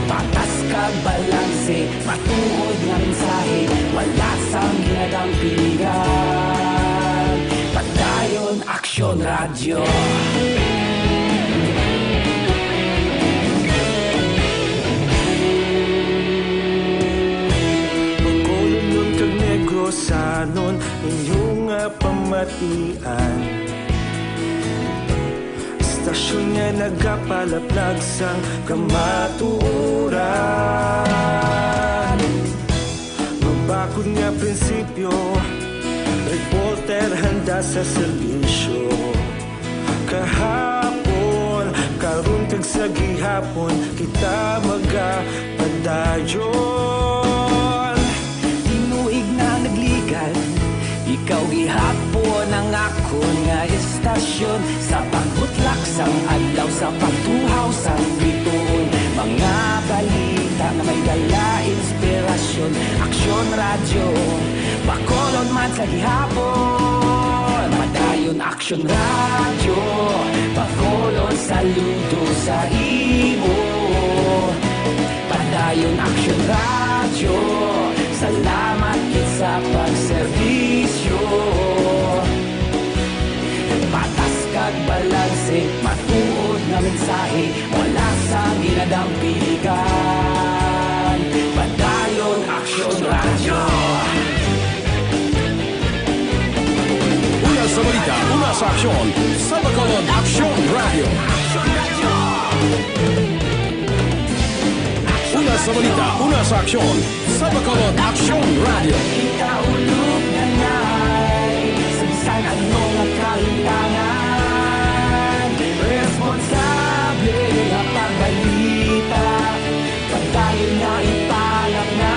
patas kag balanse matuod nga mensahe wala sang ginadang piligan padayon Aksyon Radyo Pagkulong nun kag negosanon inyong pamatian Istasyon nga nagapalaplag sang kamatuuran Magbakod nga prinsipyo Reporter handa sa serbisyo Kahapon, karon kag sa gihapon Kita magapadayon Tinuig na nagligan Ikaw gihapon ang ako nga istasyon Sa pagbutlak sang adlaw Sa pagtuhaw sang biton Mga balita na may dala inspirasyon Aksyon Radyo Bakolod man sa gihapon Madayon Aksyon Radyo Bakolod saludo sa imo Padayon Aksyon Radyo Salamat kit sa pagserbisyo Patas kag bala mensahe, wala sa ginadampigan. Batalyon Aksyon Radyo. Una sa balita, una sa aksyon, sa Bacolod Aksyon Radio. Una sa balita, una sa aksyon, sa Bacolod Aksyon Radio. Ikaulog na na'y sabisan ang mga kalintangan. Responsable na pagbalita, pagdayon na ipalaknan.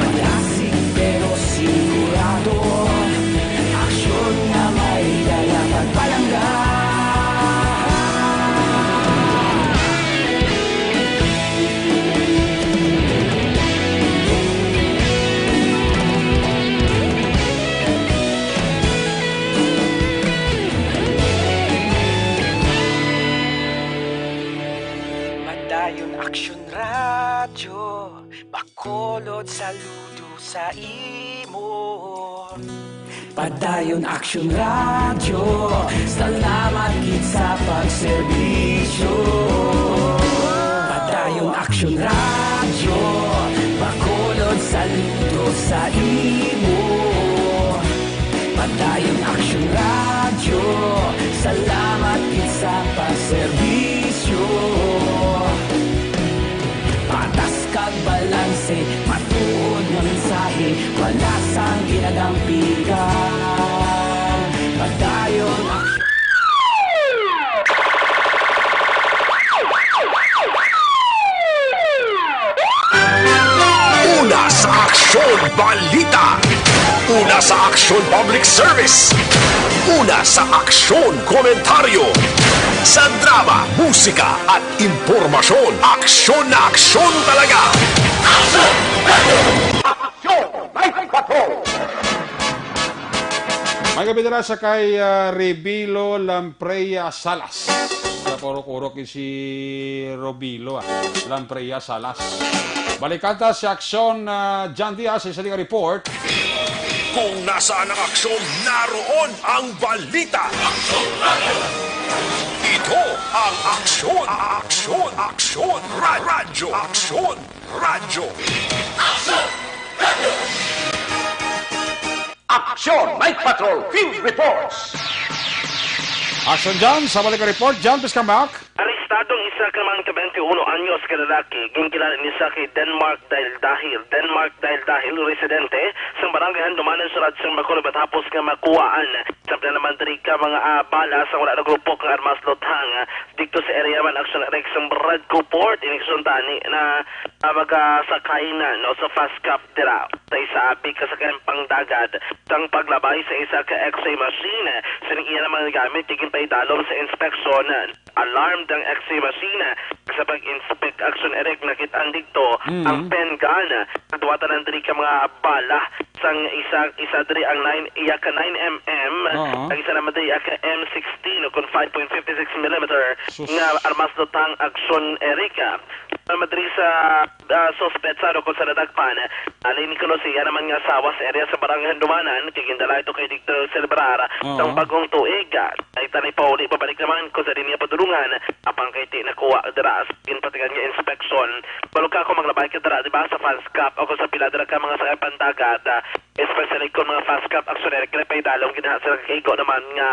Malasig pero sigurado, aksyon na may dala pagpalanggan. Madayon Aksyon Radyo, Bacolod saludo sa imo. Padayon Aksyon Radyo, salamat gid sa pagserbisyo. Padayon Aksyon Radyo, Bacolod saludo sa imo. Padayon Aksyon Radyo, salamat gid sa pagserbisyo. Patas kag balanse, matuod nga mensahe, wala sang ginadampigan. Padayon Aksyon. Una sa aksyon balita. Una sa aksyon public service. Una sa aksyon komentaryo. Sa drama, musika at impormasyon. Aksyon na aksyon talaga. Aksyon! Night Patrol! May gabi na sa kay Rebilo Lampreya Salas. Sa puro-kurok si Robilo, Lampreya Salas. Balikanta si Aksyon John Diaz, isa nga report. Kung nasaan ang aksyon, naroon ang balita. Aksyon Radio! Ito ang aksyon, aksyon, aksyon, radyo, aksyon, radyo. Aksyon! Radio! Aksyon! Night Patrol Field Reports! Aksyon John, sa balik report. John, please come back. Arestadong isa ka man ka 21 anyos ka lalaki, ginkilan ni sa kay Denmark dahil residente sa barangay Handumanan sa Radsang Bacolod matapos nga makuhaan sa naman diri ka mga bala sa wala na grupo kang armas lotang dito sa area man aksyon rex sa Bradco Port iniksuntani na magasakay na no sa fast cap dira sa isa api kasakayan pang dagat sang paglabay sa isa ka X-ray machine sining iya naman gamit tigin pa idalom sa inspeksyon alarm ng X-ray machine sa pag-inspect action erek nakitaan dito ang pen gun duwatan ng diri ka mga bala sang isa diri ang 9 9mm ang isa naman diri ka M16 kung 5.56mm nga armas lotang action erika madri sa suspetsado kung sa nadagpan alin ni kuno siya naman nga sawa sa area sa barangay Handumanan kigindala ito kay Dr. Celebrar ang bagong tuig ay tanay pa uli pabalik naman kung sa din niya padulungan apang kay ti nakuha dira ginpatigan niya inspeksyon balo ka ako maglabay ka dira diba sa fast cap o kung sa pila dira ka mga sa pandagat especially kung mga fast cap aksyoner kaya pa idalong ginaha sa kakigo naman nga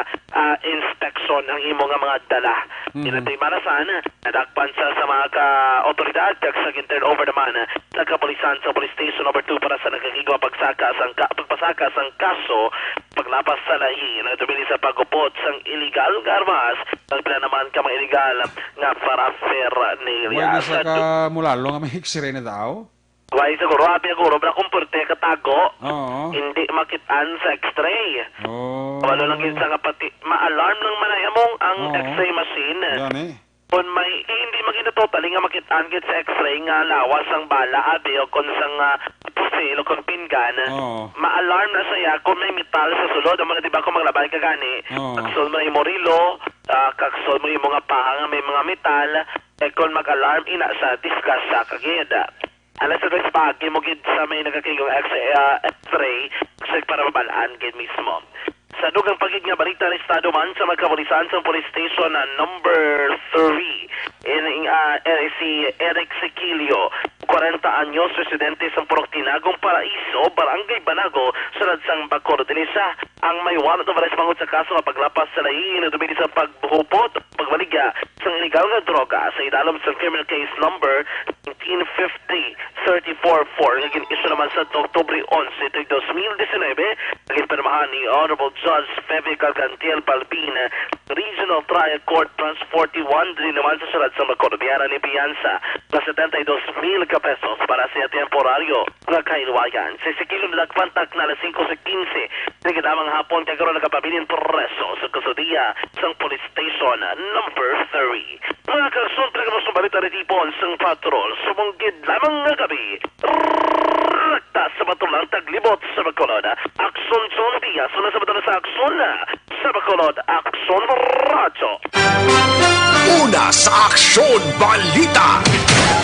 inspeksyon ang imo nga mga dala inatay marasan nadakpan sa mga ka-otoridad kag sa turn over naman sa kapulisan sa police station number 2 para sa nagkakigo pagpasaka sang kaso paglapas sa lahi nagtubili sa pagupot sang illegal garmas pagpila naman ka mga illegal nga paraphernalia Wala sa ka mulalo nga may x-ray na daw? Why siguro, bra kumpurte katago, hindi makitaan sa x-ray. Wala lang yun sa nga pati, ma-alarm ng manayamong ang x-ray machine. Yan eh. Kung may, hindi magina totally nga makitaan git sa x-ray nga lawas ang bala, abi, o kung sang pusil, o kung pinggan, ma-alarm na saya kung may metal sa sulod, ang mga diba kung maglabay ka gani, kaksol mo yung morilo, kaksol mo yung mga pahang may mga metal, kung mag-alarm ina sa discuss sa kagida. Alas sa guys pagi mo gid sa may nagakigong x-ray para mabalaan gid mismo. Sa dugang pagig nga balita ni Estado man sa magkapulisan sa police station na number 3 si Eric Sequilio, 40 anyos, residente sa Purok Tinagong Paraiso, Barangay Banago, sa Radsang Bacoor. Dinisa ang may warrant of arrest mangut sa kaso nga paglapas sa lain na dumili sa pagbuhupot, pagbaligya sa illegal nga droga sa idalom sa criminal case number 1950-34-4 nga gin-issue naman sa Oktubre 11, 2019, naging pinamahan ni Honorable Judge Febe Calcantiel Balbin, Regional Trial Court Trans 41, din naman sa Sarad sa Bacoor. Biyara ni Piyansa na 72,000 pesos para sa temporaryo nga kailwayan. Sa Sequilio na nagpantak na alas 5 sa 15, nagkadamang hapon kaya karoon nagkapabilin preso sa kasudiya sa police station number 3. Mga karson, talaga sa balita ni Tipon sang patrol, sumunggid lamang nga gabi. Rakta sa batulang taglibot sa Bacolod. Akson John Diaz, na sa batulang sa Akson sa Bacolod, Akson Radyo. Una sa Aksyon Balita.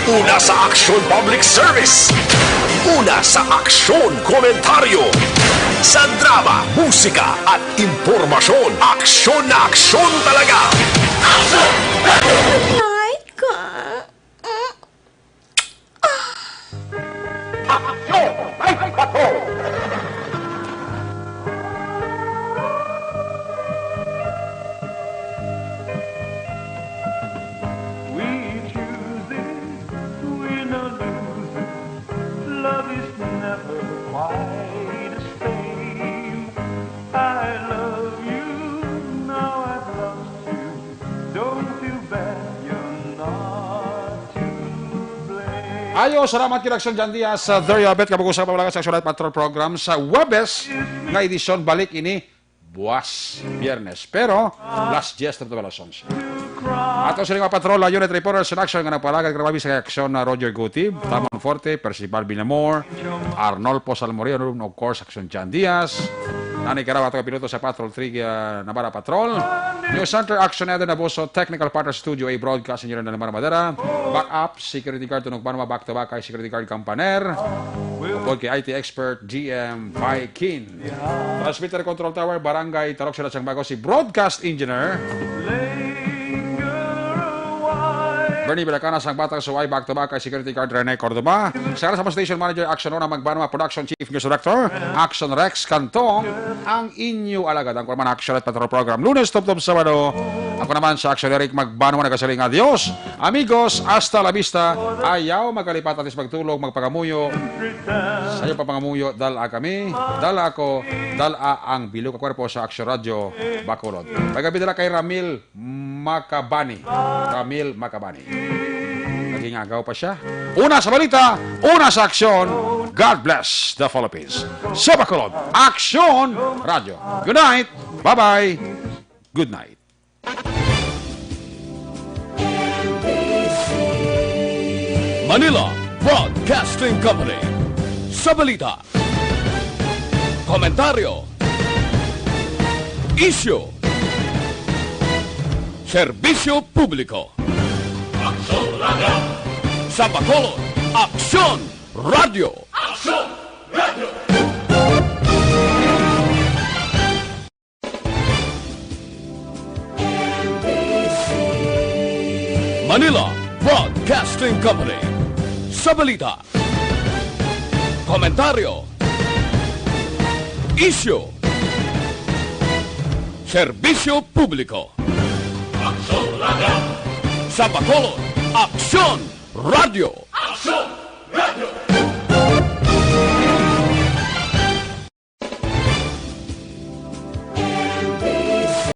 Una sa Aksyon Public Service. Una sa Aksyon Komentaryo. Sa drama, musika at impormasyon. Aksyon na aksyon talaga. Aksyon! Night ka. Aksyon! Night Patrol! Love is never quite the same. I love you, now I've lost you. Don't feel bad, you're not to blame. Ayo, salamat kinaksyon dyan diya sa There You Have It. Kapag-usap pa sa Action Night Patrol program sa Webes nga edisyon balik ini buwas, biyernes. Pero, last 10 na alas 11. Ato sa mga patrol, unit reporters in action nga nagpalagad karababi sa aksyon na Roger Guti, Tamon Forte, Percival Binamor, Arnolfo Salmoriano, of course, aksyon Jan Diaz, Nani Carawa, ato piloto sa Patrol 3 Nabara Patrol, News Center, action Eden Abuso, Technical Partner Studio A Broadcast, Engineer na Lamar Madera, Backup, Security Guard, Tunog Panama, Back to Back, kay Security Guard Campaner, Upod kay IT Expert, GM Viking, Transmitter Control Tower, Barangay, Tarok sila sa bago, si Broadcast Engineer, Bernie Bilacana sang batang suway back to back kay Security Guard Rene Cordoba. Sa sama Station Manager Action Ona Magbanwa Production Chief News Director Action Rex Cantong ang inyo alagad ang Kurman Action at Patrol Program Lunes top Sabado. Ako naman sa Action Eric Magbanwa nagasaling adios. Amigos, hasta la vista. Ayaw magkalipat atis magtulog magpagamuyo. Sayo papangamuyo dala kami, dala ako, dala ang bilog ka kwerpo sa Action Radio Bacolod. Pagabi dala kay Ramil Macabani. Ramil Macabani. Naging agaw pa siya. Una sa balita, una sa aksyon. God bless the Philippines. Sa Bacolod, Action Radio. Good night. Bye-bye. Good night. Manila Broadcasting Company. Sa balita, komentaryo, issue, serbisyo publiko. Aksyon Radio. Sa Bacolod, Aksyon Radio. Aksyon Radio. Manila Broadcasting Company. Sa balita, komentaryo, issue, serbisyo publiko. Aksyon Radio. Sa Bacolod, Aksyon Radio. Aksyon Radio.